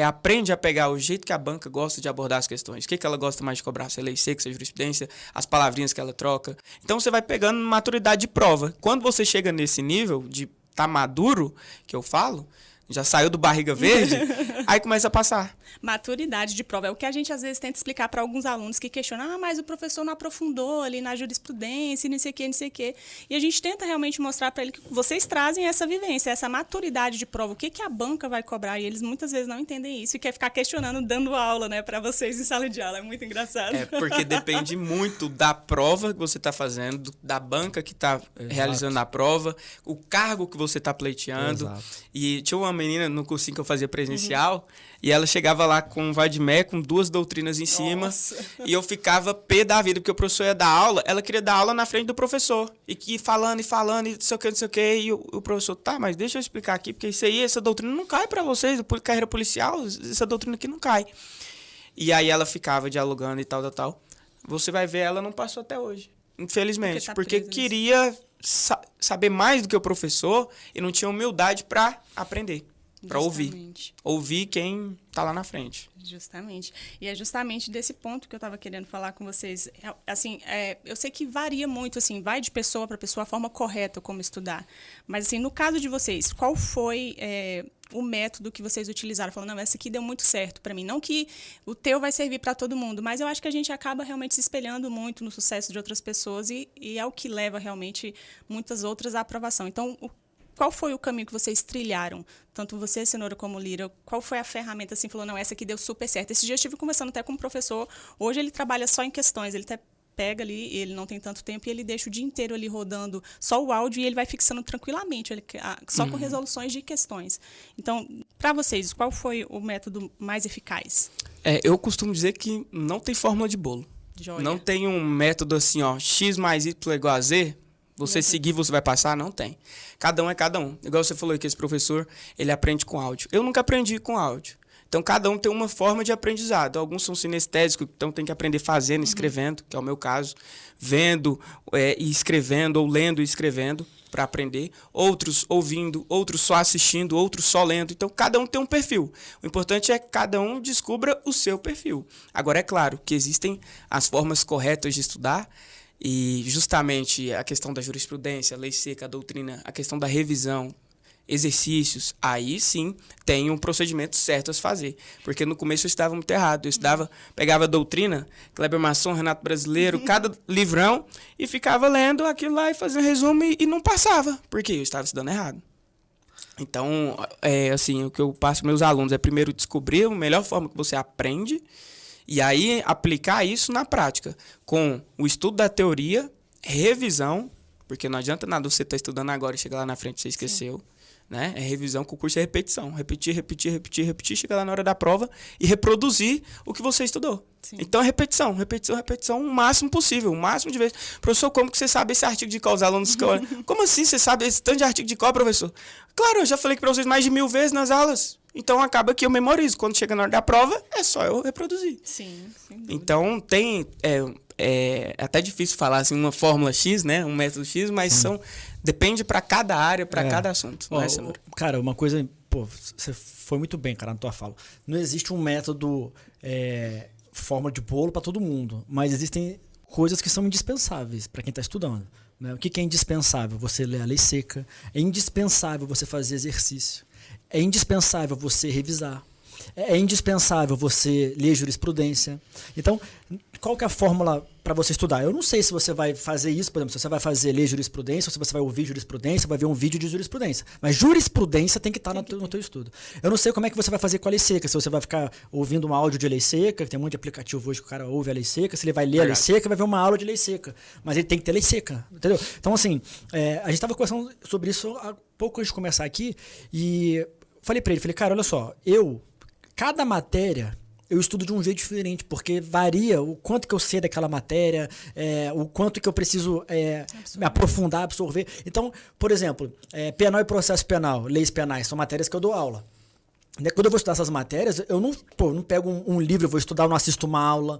aprende a pegar o jeito que a banca gosta de abordar as questões. O que ela gosta mais de cobrar? Se é lei seca, se é jurisprudência, as palavrinhas que ela troca. Então, você vai pegando maturidade de prova. Quando você chega nesse nível de tá maduro, que eu falo, já saiu do barriga verde, aí começa a passar. Maturidade de prova. É o que a gente às vezes tenta explicar para alguns alunos que questionam, mas o professor não aprofundou ali na jurisprudência, não sei o quê, não sei o quê. E a gente tenta realmente mostrar para ele que vocês trazem essa vivência, essa maturidade de prova. O que a banca vai cobrar? E eles muitas vezes não entendem isso e quer ficar questionando, dando aula, né, para vocês em sala de aula. É muito engraçado. É, porque depende muito da prova que você está fazendo, da banca que está realizando a prova, o cargo que você está pleiteando. Exato. E tinha uma menina no cursinho que eu fazia presencial, e ela chegava lá com um vademé, com 2 doutrinas em cima, e eu ficava pé da vida, porque o professor ia dar aula, ela queria dar aula na frente do professor, e que falando, e não sei o que, e o professor, tá, mas deixa eu explicar aqui, porque isso aí, essa doutrina não cai pra vocês, carreira policial, essa doutrina aqui não cai. E aí ela ficava dialogando e tal. Você vai ver, ela não passou até hoje, infelizmente, porque queria saber mais do que o professor e não tinha humildade para aprender, para ouvir quem tá lá na frente. Justamente. E é justamente desse ponto que eu estava querendo falar com vocês. Assim, eu sei que varia muito, assim, vai de pessoa para pessoa a forma correta como estudar. Mas, assim, no caso de vocês, qual foi o método que vocês utilizaram? Falando, não, essa aqui deu muito certo para mim. Não que o teu vai servir para todo mundo, mas eu acho que a gente acaba realmente se espelhando muito no sucesso de outras pessoas e é o que leva realmente muitas outras à aprovação. Então, qual foi o caminho que vocês trilharam? Tanto você, Cenoura, como Lira, qual foi a ferramenta, assim, falou, não, essa aqui deu super certo. Esse dia eu estive conversando até com um professor, hoje ele trabalha só em questões, ele até pega ali, ele não tem tanto tempo, e ele deixa o dia inteiro ali rodando só o áudio e ele vai fixando tranquilamente, só com resoluções de questões. Então, para vocês, qual foi o método mais eficaz? Eu costumo dizer que não tem fórmula de bolo. Joia. Não tem um método assim, ó, X mais Y é igual a Z, você seguir, você vai passar? Não tem. Cada um é cada um. Igual você falou que esse professor, ele aprende com áudio. Eu nunca aprendi com áudio. Então, cada um tem uma forma de aprendizado. Alguns são sinestésicos, então tem que aprender fazendo, escrevendo, que é o meu caso. Vendo e escrevendo, ou lendo e escrevendo para aprender. Outros ouvindo, outros só assistindo, outros só lendo. Então, cada um tem um perfil. O importante é que cada um descubra o seu perfil. Agora, é claro que existem as formas corretas de estudar, e justamente a questão da jurisprudência, a lei seca, a doutrina, a questão da revisão, exercícios, aí sim tem um procedimento certo a se fazer. Porque no começo eu estudava muito errado. Eu pegava a doutrina, Kleber Masson, Renato Brasileiro, cada livrão, e ficava lendo aquilo lá e fazendo resumo e não passava. Porque eu estava estudando errado. Então, assim, o que eu passo para meus alunos é primeiro descobrir a melhor forma que você aprende, e aí aplicar isso na prática, com o estudo da teoria, revisão, porque não adianta nada você estar estudando agora e chegar lá na frente e você esqueceu. Né? É revisão, que o curso é repetição. Repetir, chegar lá na hora da prova e reproduzir o que você estudou. Sim. Então é repetição, o máximo possível, o máximo de vezes. Professor, como que você sabe esse artigo de qual? Os alunos ficam olhando. Como assim você sabe esse tanto de artigo de qual, professor? Claro, eu já falei para vocês mais de 1000 vezes nas aulas. Então acaba que eu memorizo. Quando chega na hora da prova, é só eu reproduzir. Sim, então tem... É até difícil falar assim, uma fórmula X, né? Um método X, mas depende para cada área, para cada assunto. Cara, uma coisa... Pô, você foi muito bem, cara, na tua fala. Não existe um método fórmula de bolo para todo mundo, mas existem coisas que são indispensáveis para quem está estudando. né? O que é indispensável? Você ler a lei seca. É indispensável você fazer exercício. É indispensável você revisar. É indispensável você ler jurisprudência. Então, qual que é a fórmula para você estudar? Eu não sei se você vai fazer isso, por exemplo, se você vai ler jurisprudência, ou se você vai ouvir jurisprudência, vai ver um vídeo de jurisprudência. Mas jurisprudência tem que estar no teu estudo. Eu não sei como é que você vai fazer com a lei seca, se você vai ficar ouvindo um áudio de lei seca, que tem um monte de aplicativo hoje que o cara ouve a lei seca, se ele vai ler a lei seca, vai ver uma aula de lei seca. Mas ele tem que ter lei seca, entendeu? Então, assim, a gente estava conversando sobre isso há pouco antes de começar aqui, e falei para ele, cara, olha só, cada matéria eu estudo de um jeito diferente, porque varia o quanto que eu sei daquela matéria, o quanto que eu preciso me aprofundar, absorver. Então, por exemplo, penal e processo penal, leis penais, são matérias que eu dou aula. Quando eu vou estudar essas matérias, eu não pego um livro, eu vou estudar, eu não assisto uma aula.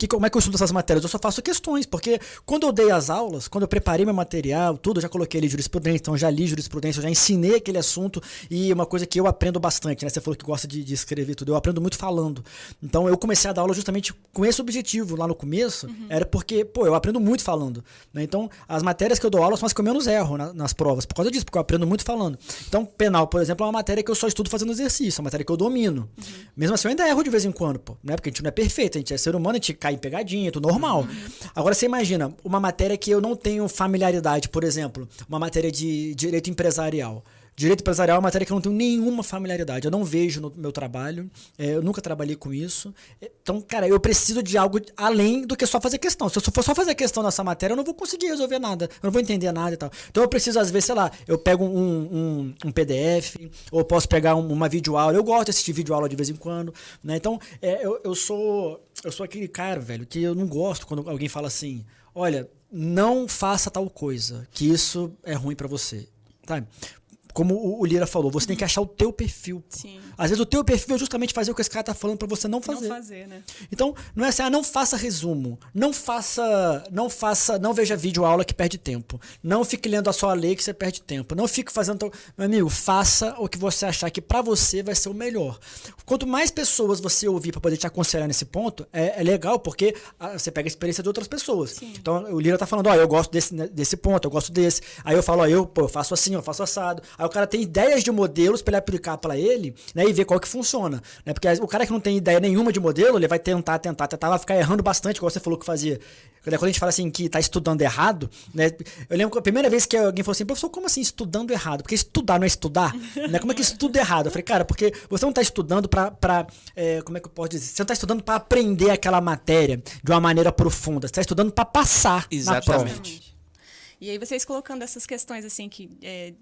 Como é que eu estudo essas matérias? Eu só faço questões, porque quando eu dei as aulas, quando eu preparei meu material, tudo, eu já coloquei ali jurisprudência, então eu já li jurisprudência, eu já ensinei aquele assunto, e uma coisa que eu aprendo bastante, né? Você falou que gosta de escrever tudo, eu aprendo muito falando. Então eu comecei a dar aula justamente com esse objetivo lá no começo, era porque, eu aprendo muito falando, né? Então as matérias que eu dou aula são as que eu menos erro nas provas, por causa disso, porque eu aprendo muito falando. Então penal, por exemplo, é uma matéria que eu só estudo fazendo exercício, uma matéria que eu domino. Mesmo assim, eu ainda erro de vez em quando, né? Porque a gente não é perfeito, a gente é ser humano, a gente cai em pegadinha, tudo normal. Agora, você imagina, uma matéria que eu não tenho familiaridade, por exemplo, uma matéria de direito empresarial. Direito empresarial é uma matéria que eu não tenho nenhuma familiaridade. Eu não vejo no meu trabalho. Eu nunca trabalhei com isso. Então, cara, eu preciso de algo além do que só fazer questão. Se eu for só fazer questão nessa matéria, eu não vou conseguir resolver nada. Eu não vou entender nada e tal. Então, eu preciso, às vezes, sei lá, eu pego um PDF, ou posso pegar uma videoaula. Eu gosto de assistir videoaula de vez em quando, né? Então, eu sou aquele cara, velho, que eu não gosto quando alguém fala assim, olha, não faça tal coisa, que isso é ruim pra você, tá? Como o Lira falou, você tem que achar o teu perfil. Sim. Às vezes o teu perfil é justamente fazer o que esse cara tá falando pra você não fazer. Não fazer, né? Então, não é assim, não faça resumo, não veja vídeo aula que perde tempo, não fique lendo a sua lei que você perde tempo, não fique fazendo... Meu amigo, faça o que você achar que pra você vai ser o melhor. Quanto mais pessoas você ouvir pra poder te aconselhar nesse ponto, é legal, porque você pega a experiência de outras pessoas. Sim. Então, o Lira tá falando, eu gosto desse ponto, eu gosto desse. Aí eu falo, eu faço assim, eu faço assado. Aí o cara tem ideias de modelos para ele aplicar para ele, né, e ver qual que funciona, né? Porque o cara que não tem ideia nenhuma de modelo, ele vai tentar, vai ficar errando bastante, igual você falou que fazia. Quando a gente fala assim que tá estudando errado, né? Eu lembro que a primeira vez que alguém falou assim, professor, como assim estudando errado? Porque estudar não é estudar, né? Como é que estuda errado? Eu falei, cara, porque você não tá estudando como é que eu posso dizer? Você não tá estudando para aprender aquela matéria de uma maneira profunda, você tá estudando para passar na prova. Exatamente. E aí vocês colocando essas questões assim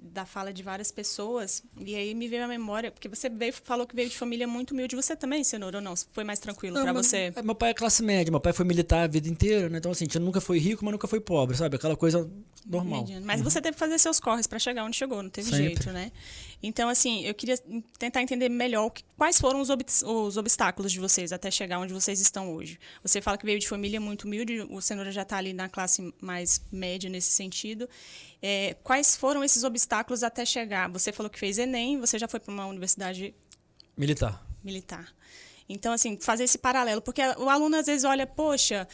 da fala de várias pessoas, e aí me veio a memória, porque você falou que veio de família muito humilde, você também, Cenoura, ou não? Foi mais tranquilo para você? Meu pai é classe média, meu pai foi militar a vida inteira, né? Então assim, a gente nunca foi rico, mas nunca foi pobre, sabe? Aquela coisa normal. Mas você teve que fazer seus corres para chegar onde chegou, não teve jeito, né? Então, assim, eu queria tentar entender melhor quais foram os obstáculos de vocês até chegar onde vocês estão hoje. Você fala que veio de família muito humilde, o Cenoura já está ali na classe mais média nesse sentido. Quais foram esses obstáculos até chegar? Você falou que fez Enem, você já foi para uma universidade militar. Então, assim, fazer esse paralelo, porque o aluno às vezes olha, poxa,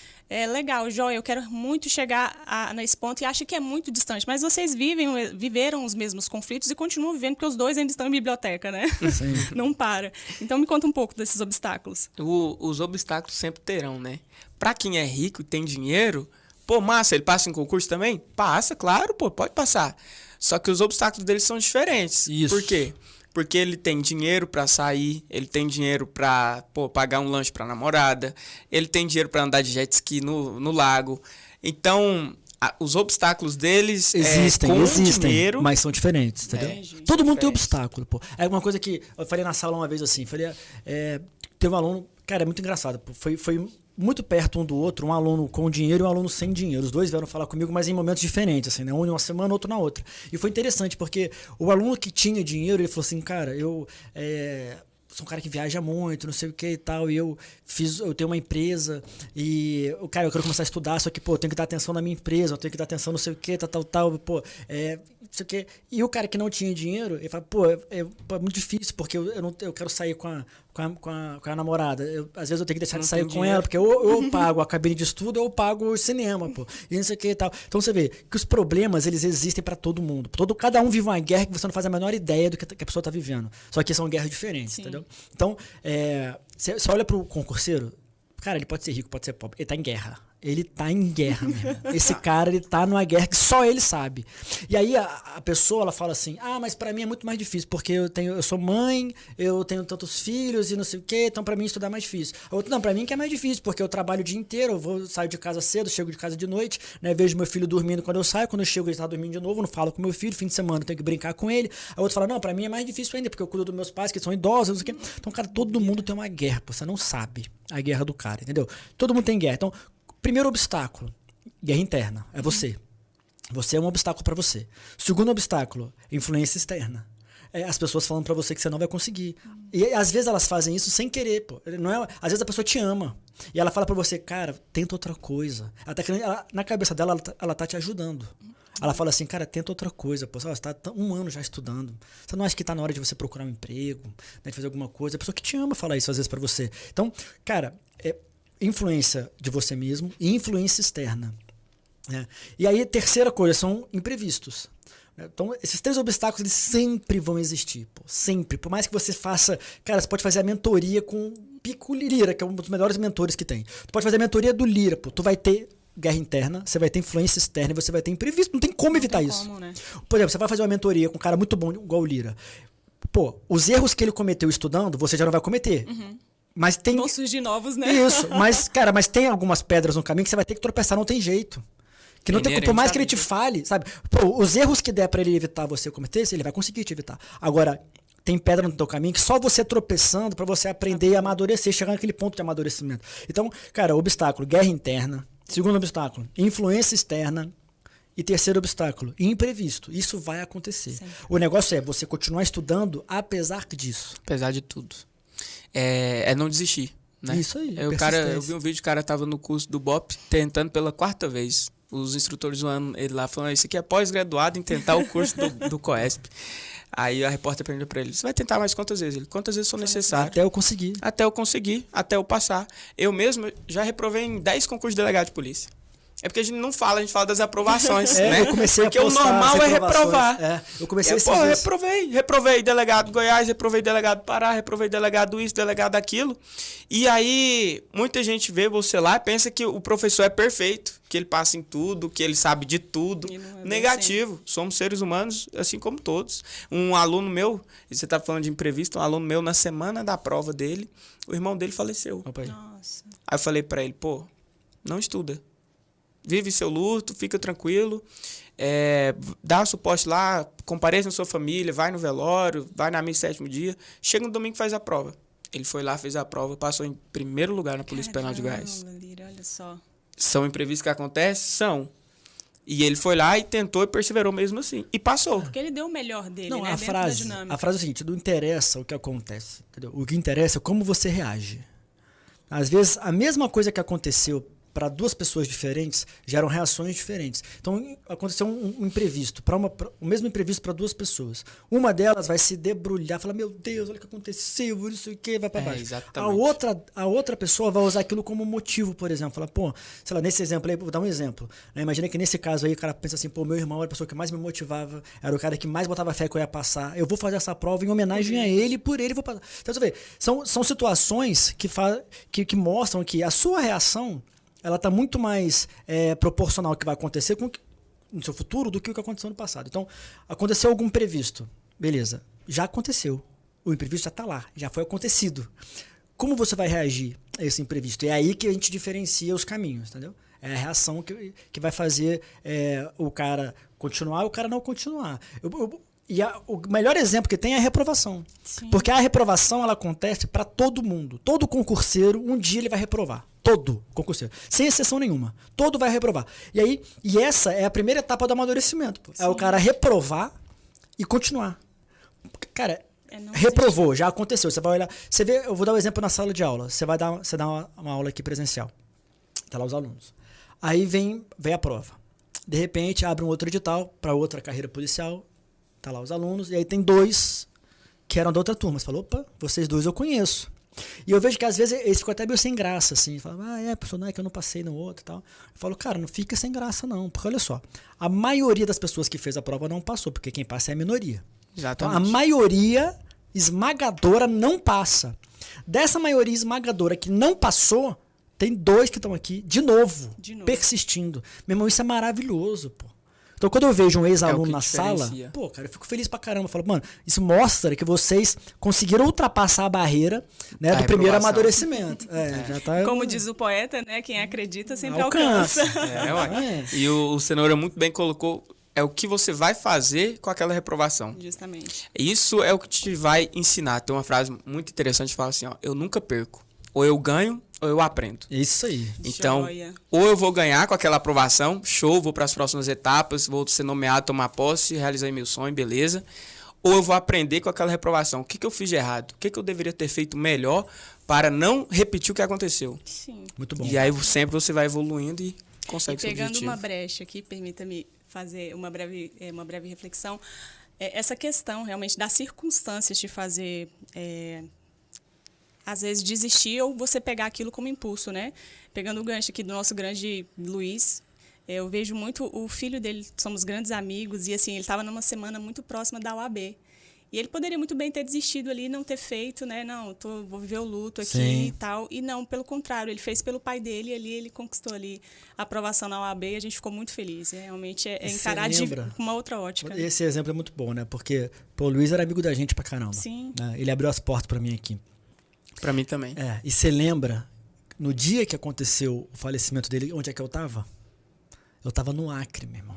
legal, Joia, eu quero muito chegar nesse ponto e acha que é muito distante, mas vocês viveram os mesmos conflitos e continuam vivendo, porque os dois ainda estão em biblioteca, né? Sim. Não para. Então, me conta um pouco desses obstáculos. Os obstáculos sempre terão, né? Pra quem é rico e tem dinheiro, massa, ele passa em concurso também? Passa, claro, pode passar. Só que os obstáculos deles são diferentes. Isso. Por quê? Porque ele tem dinheiro pra sair, ele tem dinheiro pra pagar um lanche pra namorada, ele tem dinheiro pra andar de jet ski no lago. Então, os obstáculos deles existem, dinheiro, mas são diferentes, entendeu? Todo mundo tem obstáculo, É uma coisa que eu falei na sala uma vez assim, teve um aluno, cara, é muito engraçado, foi muito perto um do outro, um aluno com dinheiro e um aluno sem dinheiro. Os dois vieram falar comigo, mas em momentos diferentes, assim, né? Um em uma semana, outro na outra. E foi interessante, porque o aluno que tinha dinheiro, ele falou assim, cara, eu sou um cara que viaja muito, não sei o que e tal, e eu tenho uma empresa, e, cara, eu quero começar a estudar, só que, eu tenho que dar atenção na minha empresa, eu tenho que dar atenção não sei o que, tal, não sei o que. E o cara que não tinha dinheiro, ele fala, é muito difícil, porque eu quero sair com com a namorada. Às vezes eu tenho que deixar de sair com dinheiro. ela, porque ou eu pago a cabine de estudo ou eu pago o cinema, pô. E não sei o que e tal. Então você vê que os problemas, eles existem para todo mundo. Cada um vive uma guerra que você não faz a menor ideia do que a pessoa tá vivendo. Só que são guerras diferentes, Sim. entendeu? Então, você olha pro concurseiro, cara, ele pode ser rico, pode ser pobre, ele tá em guerra. Ele tá em guerra, meu irmão. Esse cara, ele tá numa guerra que só ele sabe. E aí a pessoa, ela fala assim, mas pra mim é muito mais difícil, porque eu sou mãe, eu tenho tantos filhos e não sei o quê, então pra mim estudar é mais difícil. A outra, não, pra mim que é mais difícil, porque eu trabalho o dia inteiro, saio de casa cedo, chego de casa de noite, né, vejo meu filho dormindo quando eu saio, quando eu chego ele tá dormindo de novo, não falo com meu filho, fim de semana eu tenho que brincar com ele. A outra fala, não, pra mim é mais difícil ainda, porque eu cuido dos meus pais, que são idosos, não sei o quê. Então, cara, todo mundo tem uma guerra, pô, você não sabe a guerra do cara, entendeu? Todo mundo tem guerra. Então, primeiro obstáculo, guerra interna, é você. Você é um obstáculo para você. Segundo obstáculo, influência externa. As pessoas falando para você que você não vai conseguir. E às vezes elas fazem isso sem querer, pô. Às vezes a pessoa te ama. E ela fala para você, cara, tenta outra coisa. Na cabeça dela, ela tá te ajudando. Ela fala assim, cara, tenta outra coisa. Pô, você tá 1 ano já estudando. Você não acha que tá na hora de você procurar um emprego, né, de fazer alguma coisa? A pessoa que te ama fala isso às vezes para você. Então, cara, influência de você mesmo e influência externa. Né? E aí, terceira coisa, são imprevistos. Então, esses 3 obstáculos, eles sempre vão existir. Pô, sempre. Por mais que você faça... Cara, você pode fazer a mentoria com Pico Lira, que é um dos melhores mentores que tem. Tu pode fazer a mentoria do Lira. Pô, tu vai ter guerra interna, você vai ter influência externa e você vai ter imprevisto. Não tem como evitar isso. Como, né? Por exemplo, você vai fazer uma mentoria com um cara muito bom, igual o Lira. Pô, os erros que ele cometeu estudando, você já não vai cometer. Mas tem... Vão surgir novos, né? Isso, mas tem algumas pedras no caminho que você vai ter que tropeçar, não tem jeito. Que não tem, por mais que ele te fale, sabe? Pô, os erros que der pra ele evitar você cometer, ele vai conseguir te evitar. Agora, tem pedra no teu caminho que só você tropeçando pra você aprender e amadurecer, chegar naquele ponto de amadurecimento. Então, cara, obstáculo, guerra interna. Segundo obstáculo, influência externa. E terceiro obstáculo, imprevisto. Isso vai acontecer. Sempre. O negócio é você continuar estudando apesar disso. Apesar de tudo. É não desistir, né? Isso aí. Eu vi um vídeo, o cara tava no curso do BOP tentando pela 4ª vez. Os instrutores zoando ele lá, falando, isso aqui é pós-graduado em tentar o curso do COESP. Aí a repórter perguntou pra ele, você vai tentar mais quantas vezes? Ele, quantas vezes for necessário? Até eu conseguir. Até eu conseguir, até eu passar. Eu mesmo já reprovei em 10 concursos de delegado de polícia. É porque a gente não fala, a gente fala das aprovações, né? Eu comecei porque o normal é reprovar. Eu comecei reprovei delegado Goiás, reprovei delegado Pará, reprovei delegado isso, delegado aquilo. E aí, muita gente vê você lá e pensa que o professor é perfeito, que ele passa em tudo, que ele sabe de tudo. Negativo. Somos seres humanos, assim como todos. Um aluno meu, você tá falando de imprevisto, um aluno meu, na semana da prova dele, o irmão dele faleceu. Nossa. Aí eu falei pra ele, não estuda. Vive seu luto, fica tranquilo, dá o suporte lá, compareça na sua família, vai no velório, vai na missa 7º dia, chega no domingo e faz a prova. Ele foi lá, fez a prova, passou em primeiro lugar na Polícia Penal de Goiás. Lira, olha só. São imprevistos que acontecem? São. E ele foi lá e tentou e perseverou mesmo assim. E passou. Porque ele deu o melhor dele, não, né? A frase é o seguinte, não interessa o que acontece, entendeu? O que interessa é como você reage. Às vezes, a mesma coisa que aconteceu para 2 pessoas diferentes, geram reações diferentes. Então, aconteceu um imprevisto, o mesmo imprevisto para 2 pessoas. Uma delas vai se debrulhar, falar, meu Deus, olha o que aconteceu, isso e que, vai para baixo. Exatamente. A outra pessoa vai usar aquilo como motivo, por exemplo. Falar, sei lá, nesse exemplo aí, vou dar um exemplo. Né? Imagina que nesse caso aí, o cara pensa assim, meu irmão era a pessoa que mais me motivava, era o cara que mais botava fé que eu ia passar, eu vou fazer essa prova em homenagem a ele, por ele vou passar. Então, você vê, são situações que mostram que a sua reação ela está muito mais proporcional ao que vai acontecer no seu futuro do que o que aconteceu no passado. Então, aconteceu algum imprevisto. Beleza, já aconteceu. O imprevisto já está lá, já foi acontecido. Como você vai reagir a esse imprevisto? É aí que a gente diferencia os caminhos, entendeu? É a reação que vai fazer o cara continuar e o cara não continuar. O melhor exemplo que tem é a reprovação. Sim. Porque a reprovação ela acontece para todo mundo. Todo concurseiro, um dia ele vai reprovar. Todo concurseiro. Sem exceção nenhuma. Todo vai reprovar. E essa é a primeira etapa do amadurecimento. Sim. É o cara reprovar e continuar. Cara, reprovou, já aconteceu. Você vai olhar. Você vê, eu vou dar um exemplo na sala de aula. Você dá uma aula aqui presencial. Tá lá os alunos. Aí vem a prova. De repente, abre um outro edital para outra carreira policial. Tá lá os alunos. E aí tem 2 que eram da outra turma. Você falou, opa, vocês 2 eu conheço. E eu vejo que às vezes eles ficam até meio sem graça, assim. Falam, professor, não é que eu não passei no outro e tal. Eu falo, cara, não fica sem graça não. Porque olha só, a maioria das pessoas que fez a prova não passou, porque quem passa é a minoria. Exatamente. Então, a maioria esmagadora não passa. Dessa maioria esmagadora que não passou, tem 2 que estão aqui de novo, persistindo. Meu irmão, isso é maravilhoso, pô. Então, quando eu vejo um ex-aluno na sala, pô, cara, eu fico feliz pra caramba. Eu falo, mano, isso mostra que vocês conseguiram ultrapassar a barreira, né, do primeiro amadurecimento. Já tá, como diz o poeta, né, quem acredita sempre alcança. E o Cenoura muito bem colocou, é o que você vai fazer com aquela reprovação. Justamente. Isso é o que te vai ensinar. Tem uma frase muito interessante que fala assim, ó, eu nunca perco. Ou eu ganho, ou eu aprendo. Isso aí. Então, ou eu vou ganhar com aquela aprovação, show, vou para as próximas etapas, vou ser nomeado, tomar posse, realizar meu sonho, beleza. Ou eu vou aprender com aquela reprovação. O que eu fiz de errado? O que eu deveria ter feito melhor para não repetir o que aconteceu? Sim. Muito bom. E aí sempre você vai evoluindo e consegue seu objetivo. Pegando uma brecha aqui, permita-me fazer uma breve reflexão. Essa questão realmente das circunstâncias de fazer... às vezes desistir ou você pegar aquilo como impulso, né? Pegando o gancho aqui do nosso grande Luiz, eu vejo muito o filho dele, somos grandes amigos, e assim, ele estava numa semana muito próxima da UAB. E ele poderia muito bem ter desistido ali, não ter feito, né? Não, vou viver o luto aqui e tal. E não, pelo contrário, ele fez pelo pai dele, e ali ele conquistou ali a aprovação na UAB e a gente ficou muito feliz. Realmente encarar com uma outra ótica. Esse exemplo é muito bom, né? Porque o Luiz era amigo da gente pra caramba. Sim. Né? Ele abriu as portas pra mim aqui. Pra mim também. E você lembra, no dia que aconteceu o falecimento dele, onde é que eu tava? Eu tava no Acre, meu irmão.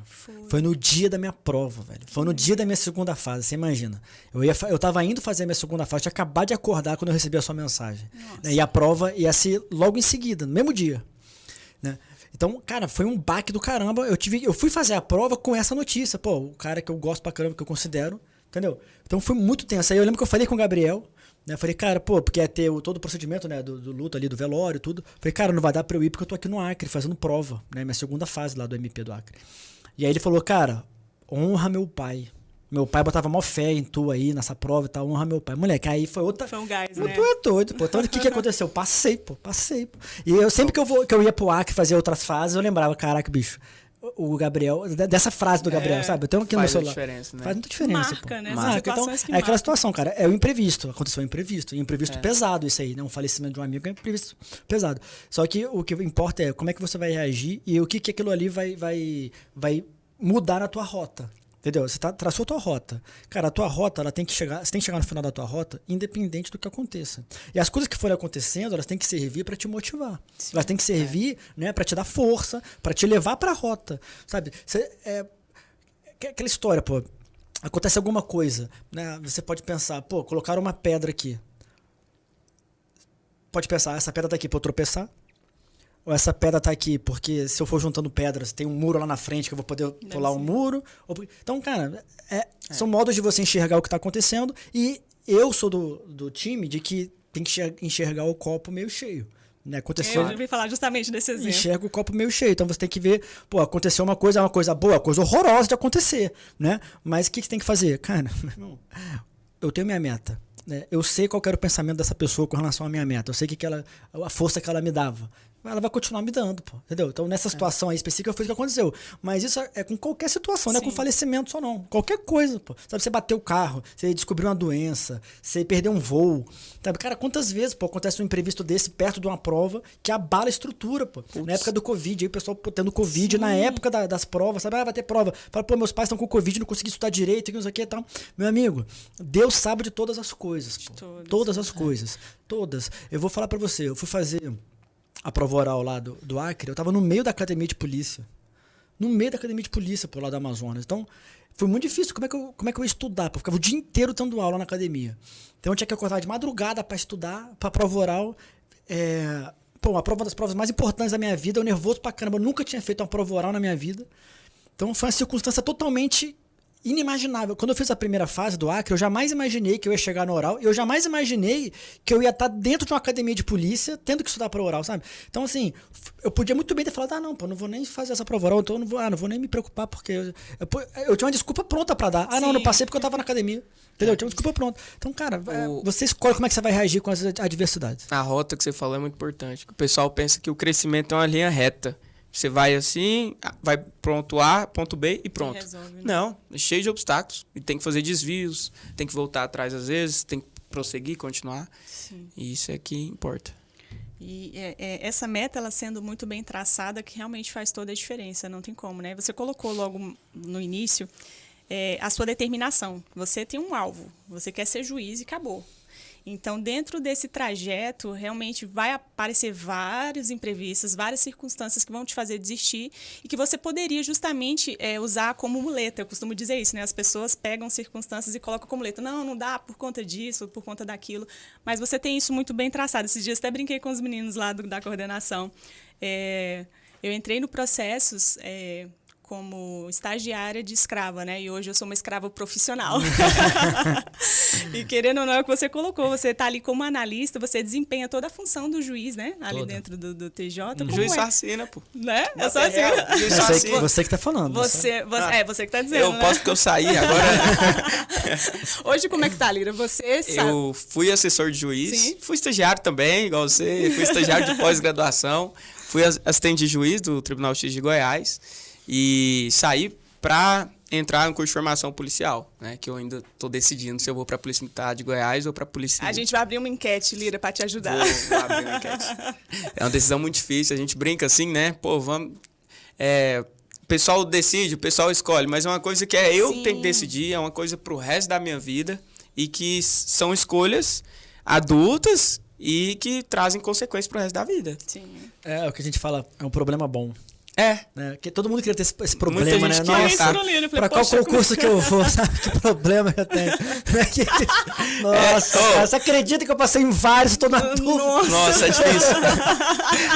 Foi no dia da minha prova, velho. Foi no dia da minha segunda fase, você imagina. Eu tava indo fazer a minha segunda fase, tinha acabado de acordar quando eu recebi a sua mensagem. Né? E a prova ia ser logo em seguida, no mesmo dia. Né? Então, cara, foi um baque do caramba. Eu fui fazer a prova com essa notícia. Pô, o cara que eu gosto pra caramba, que eu considero, entendeu? Então foi muito tenso. Aí eu lembro que eu falei com o Gabriel, né? Falei, cara, porque ia ter todo o procedimento, né, do luto ali, do velório e tudo. Falei, cara, não vai dar pra eu ir porque eu tô aqui no Acre fazendo prova, né? Minha segunda fase lá do MP do Acre. E aí ele falou, cara, honra meu pai. Meu pai botava mó fé em tu aí nessa prova e tal, honra meu pai. Moleque, aí foi outra... Foi um gás, né? Tu é doido, pô. Então o que aconteceu? Passei, pô. E eu sempre que eu ia pro Acre fazer outras fases, eu lembrava, caraca, bicho, o Gabriel, dessa frase do Gabriel, sabe? Eu tenho aqui no meu celular. Diferença, né? Faz muita diferença. Marca, pô. né? Marca. Então, é aquela situação, cara. É o imprevisto. Aconteceu o imprevisto. E imprevisto pesado isso aí, né? Um falecimento de um amigo é imprevisto pesado. Só que o que importa é como é que você vai reagir e o que aquilo ali vai mudar na tua rota. Entendeu? Você traçou a tua rota. Cara, a tua rota, ela tem que chegar, você tem que chegar no final da tua rota, independente do que aconteça. E as coisas que forem acontecendo, elas têm que servir para te motivar. Sim, elas têm que servir, né, para te dar força, para te levar para a rota, sabe? Aquela história, pô. Acontece alguma coisa, né? Você pode pensar, pô, colocaram uma pedra aqui. Pode pensar, essa pedra tá aqui para eu tropeçar? Ou essa pedra tá aqui porque se eu for juntando pedras, tem um muro lá na frente que eu vou poder pular um muro. Então, cara, são modos de você enxergar o que tá acontecendo. E eu sou do time de que tem que enxergar o copo meio cheio. Né? Aconteceu, eu vim falar justamente desse exemplo. Enxerga o copo meio cheio. Então você tem que ver, pô, aconteceu uma coisa boa, uma coisa horrorosa de acontecer, né? Mas o que você tem que fazer? Cara, eu tenho minha meta. Né? Eu sei qual era o pensamento dessa pessoa com relação à minha meta. Eu sei a força que ela me dava. Ela vai continuar me dando, pô, entendeu? Então, nessa situação aí específica, foi o que aconteceu. Mas isso é com qualquer situação, não é com falecimento só não. Qualquer coisa, pô. Sabe, você bateu o carro, você descobriu uma doença, você perdeu um voo. Sabe, cara, quantas vezes, pô, acontece um imprevisto desse perto de uma prova que abala a estrutura, pô. Putz. Na época do Covid, aí o pessoal tendo Covid, na época das provas, sabe? Vai ter prova. Fala, pô, meus pais estão com Covid, não consegui estudar direito, não sei o que e tal. Meu amigo, Deus sabe de todas as coisas, pô. Todas as coisas. Todas. Eu vou falar pra você, eu fui fazer a prova oral lá do Acre, eu tava no meio da academia de polícia. No meio da academia de polícia, por lá do Amazonas. Então, foi muito difícil. Como é que eu ia estudar? Pô? Eu ficava o dia inteiro tendo aula na academia. Então, eu tinha que acordar de madrugada para estudar, pra prova oral. Uma das provas mais importantes da minha vida. Eu nervoso pra caramba. Eu nunca tinha feito uma prova oral na minha vida. Então, foi uma circunstância totalmente inimaginável. Quando eu fiz a primeira fase do Acre, eu jamais imaginei que eu ia chegar no oral, e eu jamais imaginei que eu ia estar dentro de uma academia de polícia, tendo que estudar para oral, sabe? Então, assim, eu podia muito bem ter falado, não, pô, não vou nem fazer essa prova oral, então eu não vou nem me preocupar, porque eu tinha uma desculpa pronta para dar. Não passei porque eu tava na academia. Entendeu? Eu tinha uma desculpa pronta. Então, cara, você escolhe como é que você vai reagir com as adversidades. A rota que você falou é muito importante. O pessoal pensa que o crescimento é uma linha reta. Você vai assim, vai ponto A, ponto B e pronto. Resolve, né? Não, é cheio de obstáculos. E tem que fazer desvios, tem que voltar atrás às vezes, tem que prosseguir, continuar. Sim. E isso é que importa. E essa meta, ela sendo muito bem traçada, que realmente faz toda a diferença, não tem como, né? Você colocou logo no início a sua determinação. Você tem um alvo, você quer ser juiz e acabou. Então, dentro desse trajeto, realmente vai aparecer vários imprevistos, várias circunstâncias que vão te fazer desistir e que você poderia justamente usar como muleta. Eu costumo dizer isso, né? As pessoas pegam circunstâncias e colocam como muleta. Não dá por conta disso, por conta daquilo. Mas você tem isso muito bem traçado. Esses dias até brinquei com os meninos lá da coordenação. Eu entrei no Processos como estagiária de escrava, né? E hoje eu sou uma escrava profissional. E querendo ou não, é o que você colocou. Você está ali como analista, você desempenha toda a função do juiz, né? Ali dentro do TJ. Juiz assassina, pô. Né? É só assim. Você que tá falando. Você que tá dizendo, Eu né? posso porque eu saí agora. Hoje como é que tá, Lira? Você sabe. Eu fui assessor de juiz, Sim. fui estagiário também, igual você, fui estagiário de pós-graduação, fui assistente de juiz do Tribunal X de Goiás e saí para entrar no curso de formação policial, né? Que eu ainda tô decidindo se eu vou para a Polícia Militar de Goiás ou para a Polícia Civil. A gente vai abrir uma enquete, Lira, para te ajudar. Vou abrir uma enquete. É uma decisão muito difícil, a gente brinca assim, né? Pô, vamos... o pessoal decide, o pessoal escolhe, mas é uma coisa que eu Sim. tenho que decidir, é uma coisa pro resto da minha vida e que são escolhas adultas e que trazem consequências pro resto da vida. Sim. É o que a gente fala, é um problema bom. É. Né? Que todo mundo queria ter esse Muita problema, gente né? quer, Nossa, sabe? pra qual concurso que eu vou, sabe? Que problema eu tenho. Nossa, cara, você acredita que eu passei em vários, tô na dúvida. Nossa, é difícil.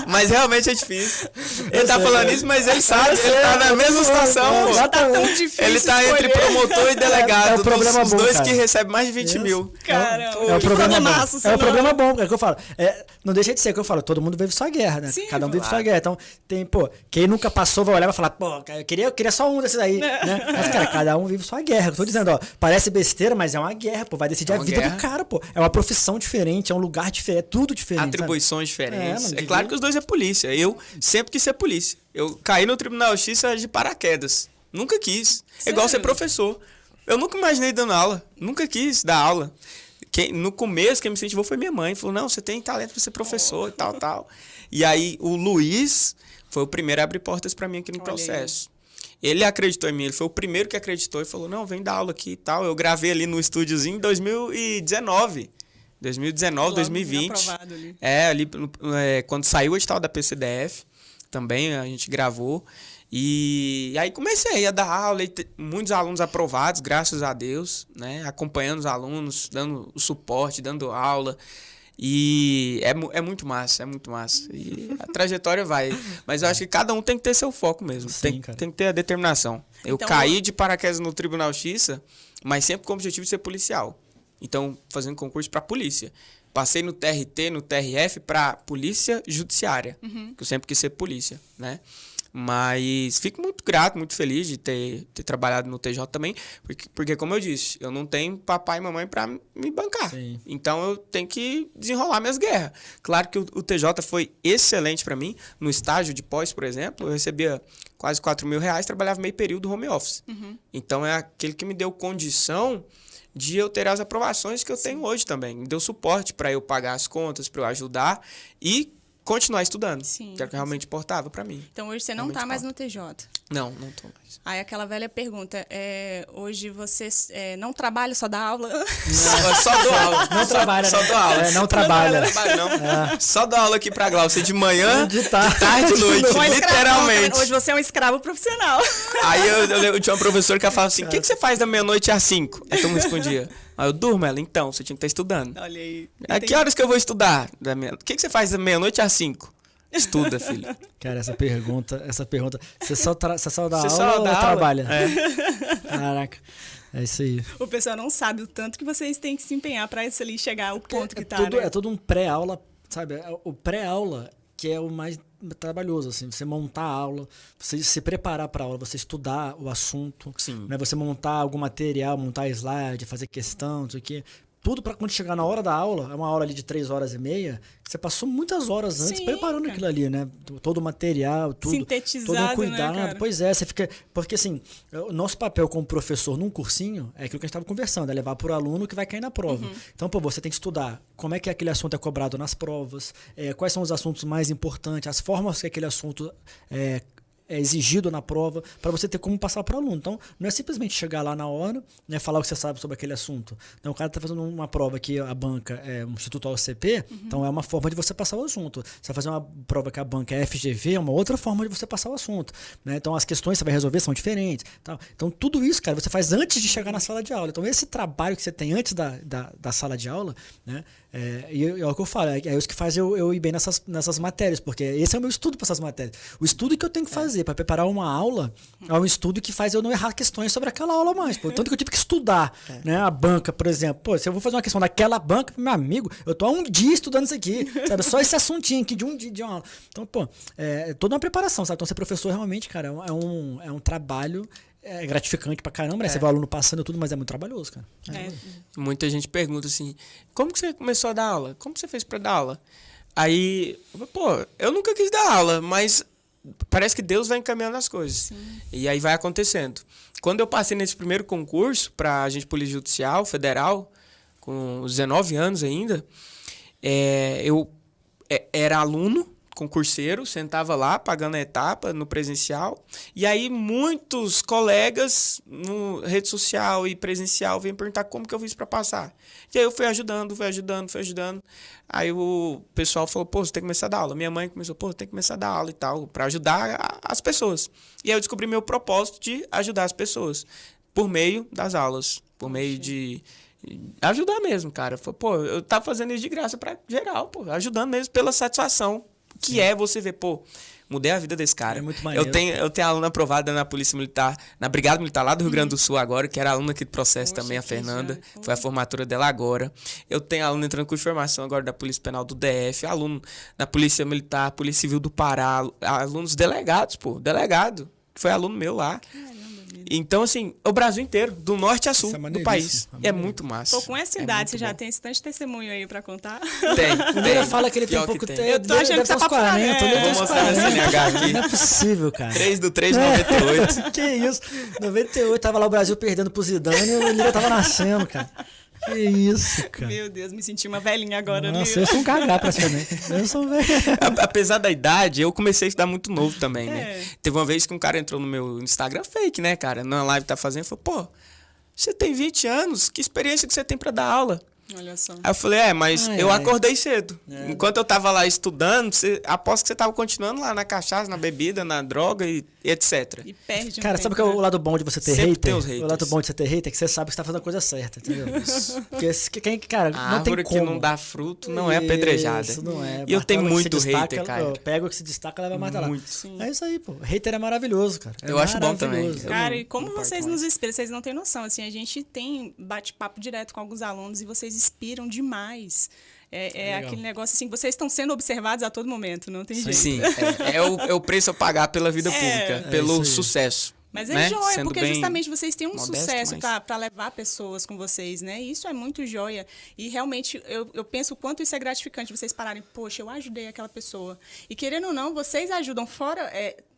Mas realmente é difícil. Ele tá falando isso, mas ele sabe, ele tá na mesma situação, pô. Tá tão difícil Ele tá entre escolher. promotor e delegado, o problema dos bom, dois cara. que recebem mais de 20 mil. Cara, É o que problema problemaço, bom. É o senão. problema bom, é o que eu falo. Não deixa de ser o que eu falo, todo mundo vive sua guerra, né? Sim, Cada um vive claro. sua guerra. Então, tem, pô, quem nunca passou vai olhar e vai falar, pô, cara, eu queria só um desses aí, né? Mas, cara, cada um vive sua guerra. Eu tô dizendo, ó, parece besteira, mas é uma guerra, pô, vai decidir É a uma vida guerra. do cara, pô. É uma profissão diferente, é um lugar diferente, é tudo diferente. Atribuições diferentes. não É claro devia. que os dois é polícia. Eu sempre quis ser polícia. Eu caí no Tribunal X de paraquedas. Nunca quis. É igual ser Sério? professor. Eu nunca imaginei dando aula. Nunca quis dar aula. No começo, quem me incentivou foi minha mãe. Falou, não, você tem talento para ser professor e tal. E aí, o Luiz foi o primeiro a abrir portas para mim aqui no Olha processo. Ele acreditou em mim. Ele foi o primeiro que acreditou e falou, não, vem dar aula aqui e tal. Eu gravei ali no estúdiozinho em 2019. 2019, Logo 2020. aprovado ali. Ali quando saiu o edital da PCDF, também a gente gravou. E aí comecei a dar aula, e muitos alunos aprovados, graças a Deus, né? Acompanhando os alunos, dando o suporte, dando aula. E é muito massa, é muito massa. E a trajetória vai. Mas eu acho que cada um tem que ter seu foco mesmo. Sim, cara. Tem que ter a determinação. Eu Então, caí de paraquedas no Tribunal X, mas sempre com o objetivo de ser policial. Então, fazendo concurso para polícia. Passei no TRT, no TRF para polícia judiciária, que eu sempre quis ser polícia, né? Mas fico muito grato, muito feliz de ter trabalhado no TJ também, porque como eu disse, eu não tenho papai e mamãe para me bancar. Sim. Então eu tenho que desenrolar minhas guerras. Claro que o TJ foi excelente para mim. No estágio de pós, por exemplo, eu recebia quase R$4.000, trabalhava meio período home office. Então é aquele que me deu condição de eu ter as aprovações que eu tenho hoje também. Me deu suporte para eu pagar as contas, para eu ajudar e continuar estudando, Sim. que era o que realmente importava para mim. Então hoje você não Realmente tá mais falta. no TJ. Não tô mais. Aí aquela velha pergunta, hoje você não trabalha, só dá aula? Só dou aula. Não trabalha, Só né? dou aula. Não trabalha. Não trabalho, não. Só dou aula aqui pra Glaucia de manhã, De de tarde. tarde e noite, Um escravão, literalmente. hoje você é um escravo profissional. Aí eu tinha uma professora que ela falava assim, o que você faz da meia-noite às 5? Aí eu me respondia, eu durmo. Ela, então, você tinha que estar estudando. Olha aí. A que horas que eu vou estudar? O que você faz da meia-noite às 5? Estuda, filho. Cara, essa pergunta, você só dá Você aula só ou dá aula? trabalha? É. Caraca, é isso aí. O pessoal não sabe o tanto que vocês têm que se empenhar para isso ali chegar ao ponto que tá, tudo, né? é tudo um pré-aula, sabe? O pré-aula que é o mais trabalhoso, assim. Você montar a aula, você se preparar para a aula, você estudar o assunto, Sim. né? Você montar algum material, montar slide, fazer questão, não sei o quê. Tudo para quando chegar na hora da aula, é uma aula ali de 3h30, você passou muitas horas antes Sim, preparando cara. aquilo ali, né? Todo o material, tudo. Sintetizado, todo um cuidado. né, cara? Pois é, você fica... Porque assim, o nosso papel como professor num cursinho é aquilo que a gente estava conversando, é levar para o aluno que vai cair na prova. Então, pô, você tem que estudar como é que aquele assunto é cobrado nas provas, quais são os assuntos mais importantes, as formas que aquele assunto é exigido na prova, para você ter como passar para o aluno. Então, não é simplesmente chegar lá na hora, né, falar o que você sabe sobre aquele assunto. Então, o cara está fazendo uma prova que a banca é um Instituto OCP, então é uma forma de você passar o assunto. Você vai fazer uma prova que a banca é FGV, é uma outra forma de você passar o assunto. Né? Então, as questões que você vai resolver são diferentes. Tal. Então, tudo isso, cara, você faz antes de chegar na sala de aula. Então, esse trabalho que você tem antes da sala de aula, né, é o que eu falo, é isso que faz eu ir bem nessas matérias, porque esse é o meu estudo para essas matérias. O estudo que eu tenho que fazer para preparar uma aula é um estudo que faz eu não errar questões sobre aquela aula mais. Pô. Tanto que eu tive que estudar, né, a banca, por exemplo. Pô, se eu vou fazer uma questão daquela banca, meu amigo, eu tô há um dia estudando isso aqui, sabe? Só esse assuntinho aqui de um dia de uma aula. Então, pô, é toda uma preparação, sabe? Então, ser professor realmente, cara, é um trabalho gratificante pra caramba, né? Você vê o aluno passando tudo, mas é muito trabalhoso, cara. Muita gente pergunta assim, como que você começou a dar aula? Como você fez pra dar aula? Aí, pô, eu nunca quis dar aula, mas parece que Deus vai encaminhando as coisas. Sim. E aí vai acontecendo. Quando eu passei nesse primeiro concurso para agente polícia judicial federal, com 19 anos ainda, eu era aluno, concurseiro, sentava lá, pagando a etapa no presencial. E aí muitos colegas no rede social e presencial vêm perguntar como que eu fiz para passar. E aí eu fui ajudando. Aí o pessoal falou, pô, você tem que começar a dar aula. Minha mãe começou, pô, tem que começar a dar aula e tal, para ajudar as pessoas. E aí eu descobri meu propósito de ajudar as pessoas por meio das aulas, por meio de ajudar mesmo, cara. Pô, eu tava fazendo isso de graça para geral, pô, ajudando mesmo pela satisfação que é você ver, pô, mudei a vida desse cara. É muito maneiro. Eu tenho aluna aprovada na Polícia Militar, na Brigada Militar lá do Rio Grande do Sul agora, que era aluna aqui do processo também, a Fernanda. Foi a formatura dela agora. Eu tenho aluna entrando com formação agora da Polícia Penal do DF, aluno na Polícia Militar, Polícia Civil do Pará, alunos delegados, pô, delegado. Foi aluno meu lá. Então, assim, o Brasil inteiro, do norte a sul do país. E é muito massa. Pô, com essa idade, você já bom. tem esse tanto de testemunho aí pra contar? Tem. Ele fala que ele tem Pior pouco que tempo. Eu tô achando que tá uns pra 40. falar, Ele Vou tem uns mostrar na 40. CNH aqui. Não é possível, cara. 3/3/98. Que isso? 98, tava lá o Brasil perdendo pro Zidane e o Lira tava nascendo, cara. Que isso, cara. Meu Deus, me senti uma velhinha agora. Nossa, ali. eu sou um cagá praticamente. Eu sou um velho. Apesar da idade, eu comecei a estudar muito novo também, né? É. Teve uma vez que um cara entrou no meu Instagram fake, né, cara? Na live tá fazendo, falou, pô, você tem 20 anos, que experiência que você tem pra dar aula? Olha só. Aí eu falei, mas eu acordei cedo. É. Enquanto eu tava lá estudando, aposto que você tava continuando lá na cachaça, na bebida, na droga e etc. E perde um Cara, tempo, sabe o que é o né? lado bom de você ter Sempre hater? tem os O haters. lado bom de você ter hater é que você sabe que você tá fazendo a coisa certa, entendeu? Porque cara, A não tem árvore como. que não dá fruto não é apedrejada. Isso, não é. E eu tenho Martelo que muito se destaca, hater, cara. Pega o que se destaca, leva mais lá. Muito. Sim. É isso aí, pô. Hater é maravilhoso, cara. Eu acho bom também. maravilhoso. Cara, não- e como não parto vocês mais. nos inspiram? Vocês não têm noção. Assim, a gente tem bate-papo direto com alguns alunos e vocês inspiram demais. É Legal. aquele negócio assim, vocês estão sendo observados a todo momento, não tem jeito. Sim, é o preço a pagar pela vida pública, pelo isso aí. sucesso. Mas é né? joia, Sendo porque bem justamente vocês têm um modesto, sucesso mas- para levar pessoas com vocês, né? E isso é muito joia. E realmente eu penso o quanto isso é gratificante, vocês pararem, poxa, eu ajudei aquela pessoa. E querendo ou não, vocês ajudam fora,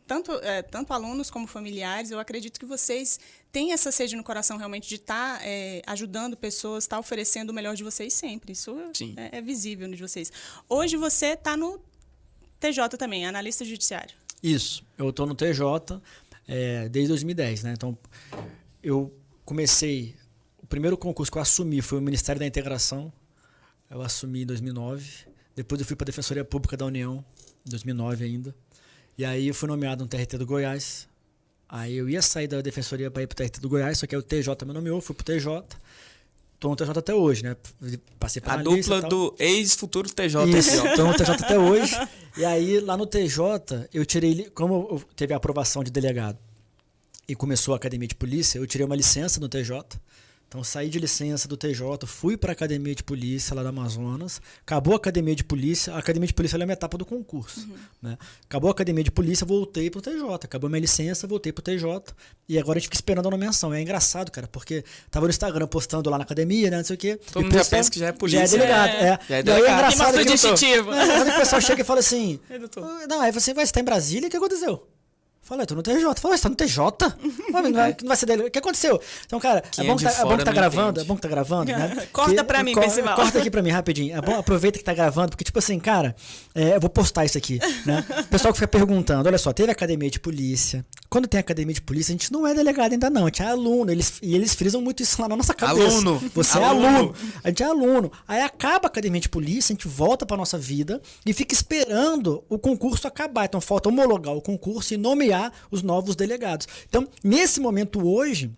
tanto alunos como familiares. Eu acredito que vocês têm essa sede no coração realmente de estar ajudando pessoas, estar oferecendo o melhor de vocês sempre. Isso Sim. é visível de vocês. Hoje você está no TJ também, analista judiciário. Isso. Eu tô no TJ desde 2010, né? Então, eu comecei... O primeiro concurso que eu assumi foi o Ministério da Integração. Eu assumi em 2009. Depois eu fui para a Defensoria Pública da União, em 2009 ainda. E aí eu fui nomeado no TRT do Goiás. Aí eu ia sair da Defensoria para ir para o TRT do Goiás, só que aí o TJ me nomeou, fui para o TJ. tô no TJ até hoje, né? Passei pra A dupla do ex-futuro TJ. Isso, Aqui, ó. tô no TJ até hoje. E aí, lá no TJ, eu tirei... Como eu teve a aprovação de delegado e começou a academia de polícia, eu tirei uma licença no TJ. Então, saí de licença do TJ, fui para a academia de polícia lá do Amazonas. Acabou a academia de polícia. A academia de polícia é uma etapa do concurso. Né? Acabou a academia de polícia, voltei pro TJ. Acabou minha licença, voltei pro TJ. E agora a gente fica esperando a nomeação. É engraçado, cara, porque tava no Instagram postando lá na academia, né? Não sei o quê. Todo mundo já pensa que já é polícia. Já é delegado. Já é E aí é delegado. engraçado Tem que distintivo. quando o pessoal chega e fala assim: doutor. não, aí você tá em Brasília, o que aconteceu? Falei, tô no TJ. Falei, você tá no TJ? Não vai ser dele. O que aconteceu? Então, cara, é bom que tá gravando, né? Corta pra mim, Percival. Corta aqui pra mim, rapidinho. É bom, aproveita que tá gravando, porque, tipo assim, cara, eu vou postar isso aqui, né? O pessoal que fica perguntando, olha só, teve academia de polícia. Quando tem academia de polícia, a gente não é delegado ainda não, a gente é aluno. Eles frisam muito isso lá na nossa cabeça. Aluno. Você é aluno. A gente é aluno. Aí acaba a academia de polícia, a gente volta pra nossa vida e fica esperando o concurso acabar. Então, falta homologar o concurso e nomear os novos delegados. Então, nesse momento hoje,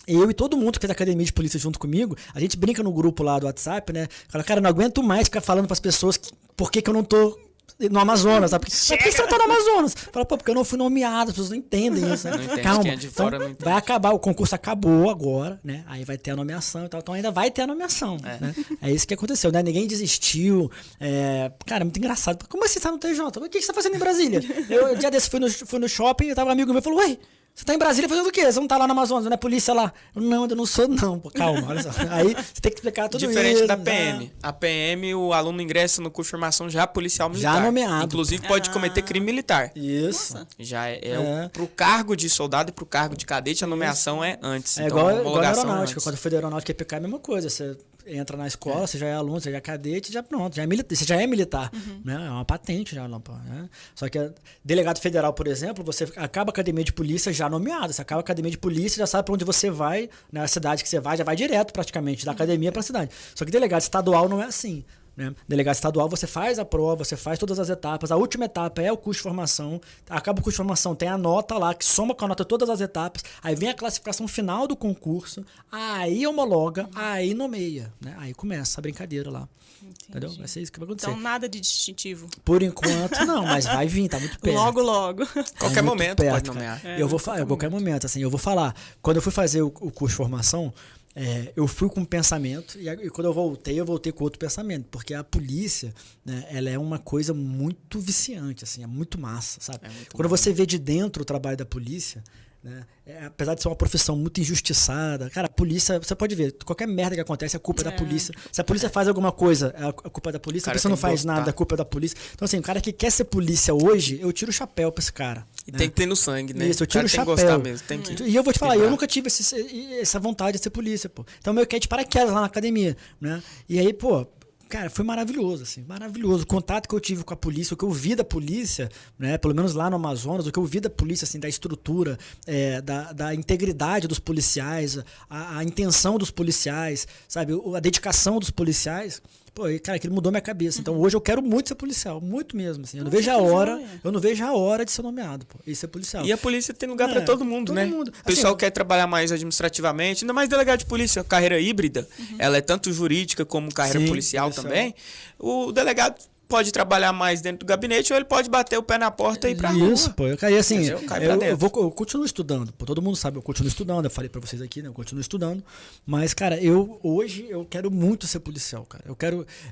eu e todo mundo que fez academia de polícia junto comigo, a gente brinca no grupo lá do WhatsApp, né? Fala, cara, não aguento mais ficar falando pras pessoas por que eu não tô no Amazonas, sabe? Por que você não tá no Amazonas? Fala, pô, porque eu não fui nomeado, as pessoas não entendem isso, né? Não entende, Calma, quem é de fora não entende. vai acabar, o concurso acabou agora, né? Aí vai ter a nomeação e tal, então ainda vai ter a nomeação, né? É isso que aconteceu, né? Ninguém desistiu, cara, é muito engraçado. Como você tá no TJ? O que você tá fazendo em Brasília? Um dia desse fui no shopping, e tava um amigo meu, falou, ué, você tá em Brasília fazendo o quê? Você não tá lá no Amazonas, não é polícia lá? Não, eu não sou não, pô, calma, olha só. Aí você tem que explicar tudo isso. Diferente da PM. A PM, o aluno ingressa no curso de formação já policial militar. Já nomeado. Inclusive pode cometer crime militar. Isso. Nossa. Já pro cargo de soldado e pro cargo de cadete, a nomeação é antes. É então, igual a aeronáutica. Antes. Quando eu fui da aeronáutica e PK é a mesma coisa. Você entra na escola, você já é aluno, você já é cadete, já pronto, você já é militar. Né? É uma patente já, né? Só que delegado federal, por exemplo, você acaba a academia de polícia já nomeado. Você acaba a academia de polícia, já sabe para onde você vai, na cidade que você vai, já vai direto praticamente, da academia para a cidade. Só que delegado estadual não é assim. Né? Delegado estadual, você faz a prova, você faz todas as etapas. A última etapa é o curso de formação. Acaba o curso de formação, tem a nota lá, que soma com a nota todas as etapas. Aí vem a classificação final do concurso. Aí homologa, aí nomeia. Né? Aí começa a brincadeira lá. Entendeu? Vai ser isso que vai acontecer. Então, nada de distintivo. Por enquanto, não, mas vai vir, tá muito perto. Logo. Qualquer momento pode nomear. Eu vou falar, qualquer momento, assim, eu vou falar. Quando eu fui fazer o curso de formação, eu fui com um pensamento e quando eu voltei com outro pensamento, porque a polícia, né, ela é uma coisa muito viciante, assim, é muito massa, sabe? Quando você vê de dentro o trabalho da polícia, né, apesar de ser uma profissão muito injustiçada, cara, a polícia, você pode ver, qualquer merda que acontece é culpa da polícia. Se a polícia faz alguma coisa, é a culpa da polícia. Se a polícia não faz nada, é culpa da polícia. Então, assim, o cara que quer ser polícia hoje, eu tiro o chapéu pra esse cara. E tem que ter no sangue, né? Isso, eu tiro o chapéu. Tem que gostar mesmo, tem que... E eu vou te falar, eu nunca tive essa vontade de ser polícia, pô. Então, meio que é de paraquedas lá na academia, né? E aí, pô, cara, foi maravilhoso, assim, maravilhoso. O contato que eu tive com a polícia, o que eu vi da polícia, né, pelo menos lá no Amazonas, o que eu vi da polícia, assim, da estrutura, da integridade dos policiais, a intenção dos policiais, sabe, a dedicação dos policiais, pô, cara, aquilo mudou minha cabeça. Então, hoje eu quero muito ser policial, muito mesmo, assim. Eu não vejo a hora de ser nomeado, pô, e ser policial. E a polícia tem lugar pra todo mundo, né? O pessoal quer trabalhar mais administrativamente, ainda mais delegado de polícia, carreira híbrida, ela é tanto jurídica como carreira policial também. O delegado pode trabalhar mais dentro do gabinete ou ele pode bater o pé na porta e ir pra rua. Isso, pô. Eu caí assim, eu continuo estudando. Pô, todo mundo sabe, eu continuo estudando. Eu falei pra vocês aqui, né? Eu continuo estudando. Mas, cara, hoje eu quero muito ser policial, cara.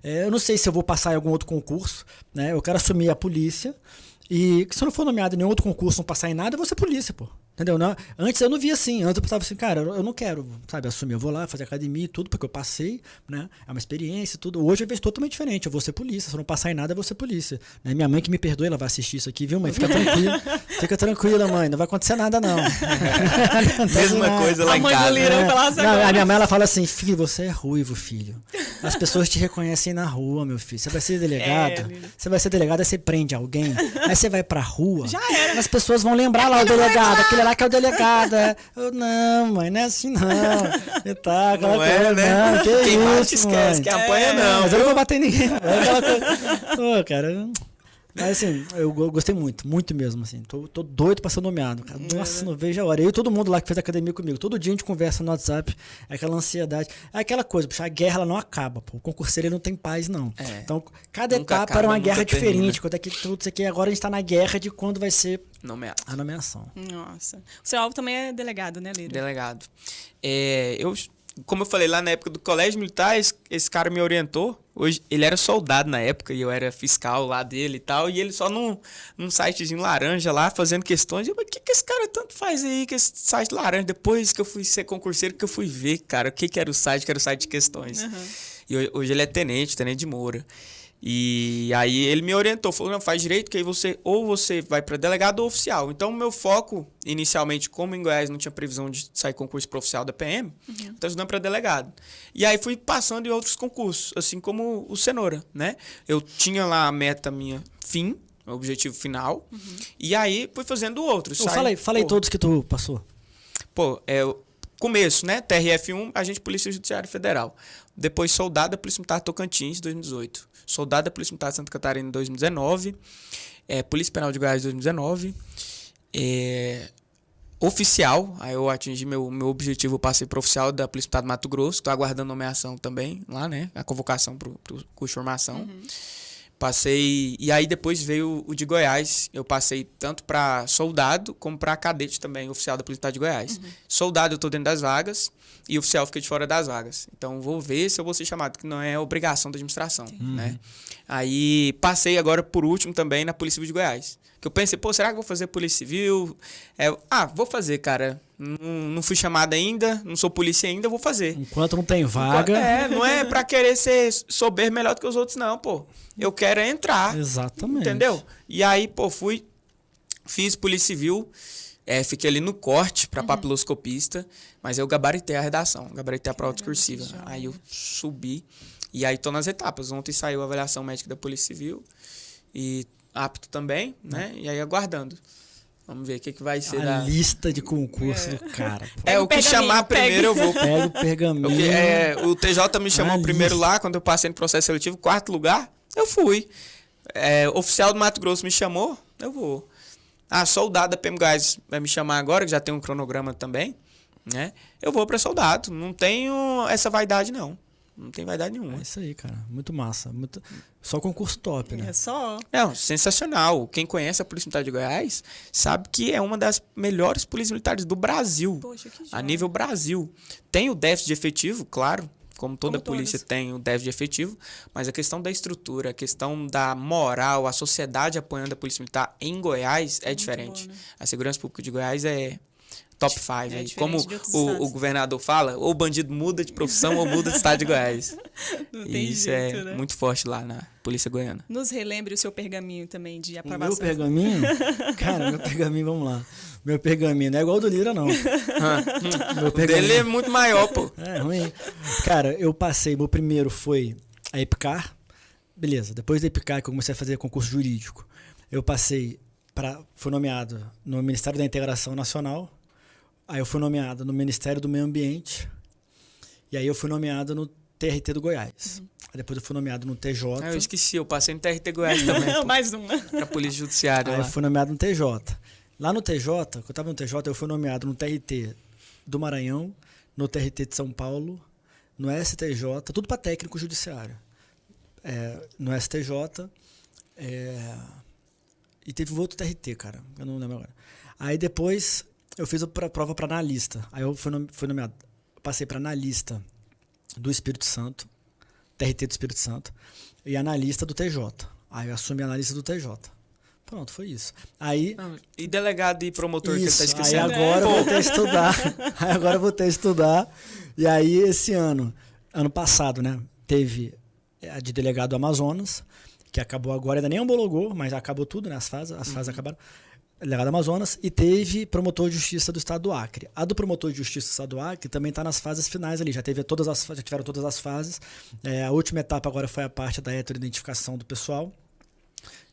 Eu não sei se eu vou passar em algum outro concurso, né? Eu quero assumir a polícia. E se eu não for nomeado em nenhum outro concurso, não passar em nada, eu vou ser polícia, pô. Entendeu? Não, antes eu não via assim. Antes eu pensava assim, cara, eu não quero, sabe, assumir. Eu vou lá fazer academia e tudo, porque eu passei, né? É uma experiência e tudo. Hoje eu vejo totalmente diferente. Eu vou ser polícia. Se eu não passar em nada, eu vou ser polícia. Né? Minha mãe que me perdoe, ela vai assistir isso aqui, viu, mãe? Fica tranquila. Fica tranquila, mãe. Não vai acontecer nada, não. Mesma coisa lá em casa. A minha mãe, ela fala assim, filho, você é ruivo, filho. As pessoas te reconhecem na rua, meu filho. Você vai ser delegado. Você vai ser delegado, aí você prende alguém. Aí você vai pra rua. Já era. As pessoas vão lembrar lá o delegado. Aquele lá que é o delegado. Eu, mãe, não é assim não. E tá, não é, né? Não, quem isso, bate esquece, mãe. quem apanha não. Mas eu não vou bater em ninguém. Pô, cara, Mas assim, eu gostei muito, muito mesmo, assim. Tô doido pra ser nomeado, cara. Nossa, não vejo a hora. Eu e todo mundo lá que fez academia comigo, todo dia a gente conversa no WhatsApp, é aquela ansiedade. É aquela coisa, puxa, a guerra ela não acaba, pô. O concurseiro ele não tem paz, não. Então, cada Nunca etapa acaba, era uma nunca guerra termina. diferente. Quando é que tudo isso aqui, agora a gente tá na guerra de quando vai ser Nomeado. a nomeação. Nossa. O seu alvo também é delegado, né, Lírio? Delegado. Como eu falei lá na época do colégio militar, esse cara me orientou. Hoje, ele era soldado na época e eu era fiscal lá dele e tal. E ele só num sitezinho laranja lá, fazendo questões. Eu, mas o que esse cara tanto faz aí com esse site laranja? Depois que eu fui ser concurseiro, que eu fui ver, cara, o que era o site, que era o site de questões. E hoje ele é tenente de Moura. E aí ele me orientou, falou, não, faz direito, que aí você vai para delegado ou oficial. Então, o meu foco, inicialmente, como em Goiás não tinha previsão de sair concurso para oficial da PM, estou estudando para delegado. E aí fui passando em outros concursos, assim como o Cenoura, né? Eu tinha lá a meta minha fim, o objetivo final, e aí fui fazendo outros. Fala aí todos que tu passou. Começo, né? TRF1, agente de Polícia Judiciária Federal. Depois soldado da Polícia Militar Tocantins, 2018. Soldado da Polícia Militar de Santa Catarina, em 2019. Polícia Penal de Goiás, 2019. Oficial, aí eu atingi meu objetivo, eu passei para oficial da Polícia Militar do Mato Grosso. Estou aguardando nomeação também lá, né? A convocação para o curso de formação. Passei, e aí depois veio o de Goiás. Eu passei tanto para soldado como para cadete também, oficial da Polícia Militar de Goiás. Soldado eu estou dentro das vagas e oficial fica de fora das vagas. Então vou ver se eu vou ser chamado, que não é obrigação da administração, né? Aí passei agora por último também na Polícia Civil de Goiás. Que eu pensei, será que eu vou fazer Polícia Civil? Vou fazer, cara. Não fui chamado ainda, não sou polícia ainda, vou fazer. Enquanto não tem vaga. Não é pra querer ser soberbo melhor do que os outros, não, pô. Eu quero entrar. Exatamente. Entendeu? E aí, fiz Polícia Civil, fiquei ali no corte pra papiloscopista, mas eu gabaritei a redação, gabaritei a prova discursiva. Aí eu subi, e aí tô nas etapas. Ontem saiu a avaliação médica da Polícia Civil, e apto também, né? E aí aguardando. Vamos ver o que vai ser a lista de concurso do cara. O que chamar primeiro eu vou. Pega o pergaminho. O TJ me chamou primeiro lá, quando eu passei no processo seletivo, 4º lugar, eu fui. Oficial do Mato Grosso me chamou, eu vou. Soldado da PM Goiás vai me chamar agora, que já tem um cronograma também, né? Eu vou para soldado. Não tenho essa vaidade, não. Não tem vaidade nenhuma. É isso aí, cara. Muito massa. Só concurso top, né? É só. Sensacional. Quem conhece a Polícia Militar de Goiás sabe que é uma das melhores polícias militares do Brasil. Poxa, que a nível Brasil. Tem o déficit de efetivo, claro. Como toda polícia todas. tem o déficit de efetivo. Mas a questão da estrutura, a questão da moral, a sociedade apoiando a Polícia Militar em Goiás é diferente. Boa, né? A segurança pública de Goiás é top 5. Como o governador fala, ou o bandido muda de profissão ou muda de estado de Goiás. Não E tem isso jeito, né? muito forte lá na Polícia Goiana. Nos relembre o seu pergaminho também de O aprovação. meu pergaminho? Cara, meu pergaminho, vamos lá. Meu pergaminho não é igual ao do Lira, não. O dele é muito maior, pô. É ruim. Cara, eu passei, meu primeiro foi a EPICAR. Beleza, depois da EPICAR que eu comecei a fazer concurso jurídico, eu fui nomeado no Ministério da Integração Nacional. Aí eu fui nomeado no Ministério do Meio Ambiente. E aí eu fui nomeado no TRT do Goiás. Aí depois eu fui nomeado no TJ. Eu esqueci, eu passei no TRT Goiás também. Pô, Mais uma. pra Polícia Judiciária Aí lá. eu fui nomeado no TJ. Lá no TJ, quando eu tava no TJ, eu fui nomeado no TRT do Maranhão, no TRT de São Paulo, no STJ, tudo para técnico judiciário. No STJ, e teve um outro TRT, cara, eu não lembro agora. Aí depois eu fiz a prova para analista. Aí eu fui nomeado, passei para analista do Espírito Santo, TRT do Espírito Santo, e analista do TJ. Aí eu assumi a analista do TJ. Pronto, foi isso. Aí, E delegado e promotor que ele tá esquecendo. Aí agora eu voltei a estudar. Aí agora eu voltei a estudar. E aí esse ano passado, né, teve a de delegado do Amazonas, que acabou agora, ainda nem homologou, mas acabou tudo, né, as fases acabaram. Delegado do Amazonas, e teve promotor de justiça do estado do Acre. A do promotor de justiça do estado do Acre também está nas fases finais ali, já tiveram todas as fases. A última etapa agora foi a parte da heteroidentificação do pessoal.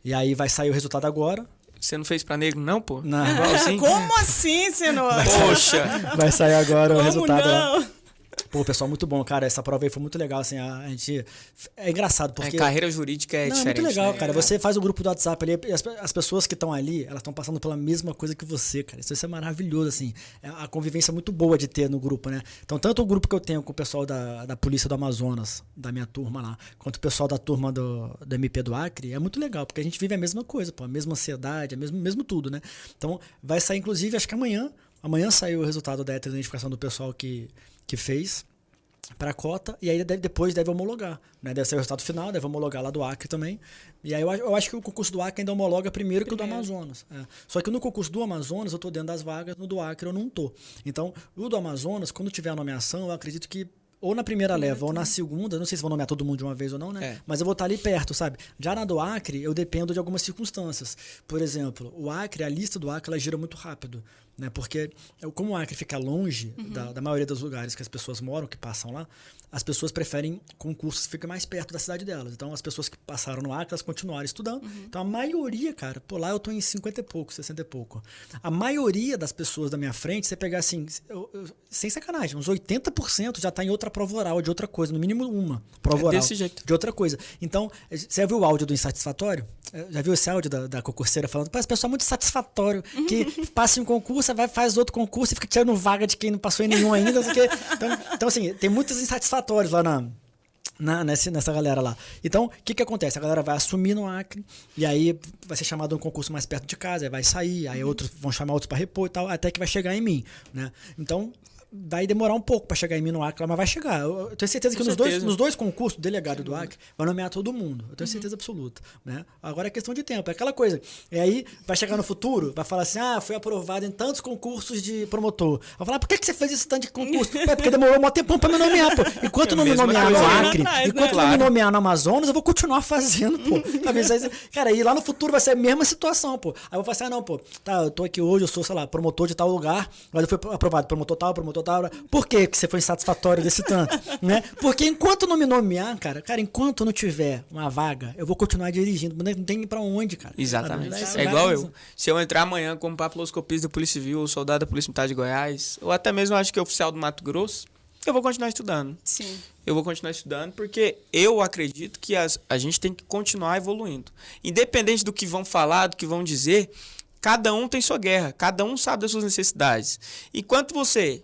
E aí vai sair o resultado agora. Você não fez pra negro, não, pô? Não. Igualzinho? Como assim, senhor? Poxa! Vai sair agora o Como resultado lá. não? Pô, pessoal, muito bom, cara. Essa prova aí foi muito legal, assim, a gente... É engraçado, porque... Carreira jurídica é diferente. É muito legal, né? cara. Você faz o grupo do WhatsApp ali, e as pessoas que estão ali, elas estão passando pela mesma coisa que você, cara. Isso é maravilhoso, assim. A convivência é muito boa de ter no grupo, né? Então, tanto o grupo que eu tenho com o pessoal da Polícia do Amazonas, da minha turma lá, quanto o pessoal da turma do MP do Acre, é muito legal, porque a gente vive a mesma coisa, pô, a mesma ansiedade, mesmo tudo, né? Então, vai sair, inclusive, acho que amanhã saiu o resultado da identificação do pessoal que fez para a cota, e aí depois deve homologar, né? Deve ser o resultado final, deve homologar lá do Acre também. E aí eu acho que o concurso do Acre ainda homologa primeiro que o do Amazonas. É. Só que no concurso do Amazonas eu tô dentro das vagas, no do Acre eu não tô. Então, o do Amazonas, quando tiver a nomeação, eu acredito que ou na primeira leva ou na segunda, não sei se vão nomear todo mundo de uma vez ou não, né? Mas eu vou estar ali perto, sabe? Já na do Acre, eu dependo de algumas circunstâncias. Por exemplo, o Acre, a lista do Acre, ela gira muito rápido, né? Porque como o Acre fica longe da maioria dos lugares que as pessoas moram, que passam lá, as pessoas preferem concursos que ficam mais perto da cidade delas. Então, as pessoas que passaram no Acre, elas continuaram estudando. Então, a maioria, cara, pô, lá eu tô em 50 e pouco, 60 e pouco. A maioria das pessoas da minha frente, você pegar assim, sem sacanagem, uns 80% já tá em outra prova oral de outra coisa, no mínimo uma prova oral desse jeito. de outra coisa. Então, você já viu o áudio do insatisfatório? Já viu esse áudio da concurseira falando, pô, esse pessoal é muito satisfatório, que passa em um concurso, faz outro concurso e fica tirando vaga de quem não passou em nenhum ainda. Então, assim, tem muitos insatisfatórios lá nessa galera lá. Então, o que acontece? A galera vai assumir no Acre, e aí vai ser chamado um concurso mais perto de casa, aí vai sair, aí outros vão chamar outros para repor e tal, até que vai chegar em mim, né? Então, vai demorar um pouco para chegar em mim no Acre, mas vai chegar. Eu tenho certeza que nos dois concursos do delegado do Acre vai nomear todo mundo. Eu tenho certeza absoluta, né? Agora é questão de tempo, é aquela coisa. E aí vai chegar no futuro, vai falar assim: foi aprovado em tantos concursos de promotor. Vai falar: por que você fez esse tanto de concurso? Porque demorou um tempão para me nomear, pô. Enquanto não me nomear no Acre, enquanto não me nomear no Amazonas, eu vou continuar fazendo, pô. Cara, e lá no futuro vai ser a mesma situação, pô. Aí eu vou falar assim: não, pô, tá, eu tô aqui hoje, eu sou, sei lá, promotor de tal lugar, mas eu fui aprovado promotor tal. Por que você foi insatisfatório desse tanto? Né? Porque enquanto não me nomear, cara, enquanto não tiver uma vaga, eu vou continuar dirigindo. Não tem pra onde, cara. Exatamente. É igual eu. Se eu entrar amanhã como papiloscopista da Polícia Civil, ou soldado da Polícia Militar de Goiás, ou até mesmo acho que oficial do Mato Grosso, eu vou continuar estudando. Sim. Eu vou continuar estudando porque eu acredito que a gente tem que continuar evoluindo. Independente do que vão falar, do que vão dizer, cada um tem sua guerra, cada um sabe das suas necessidades. Enquanto você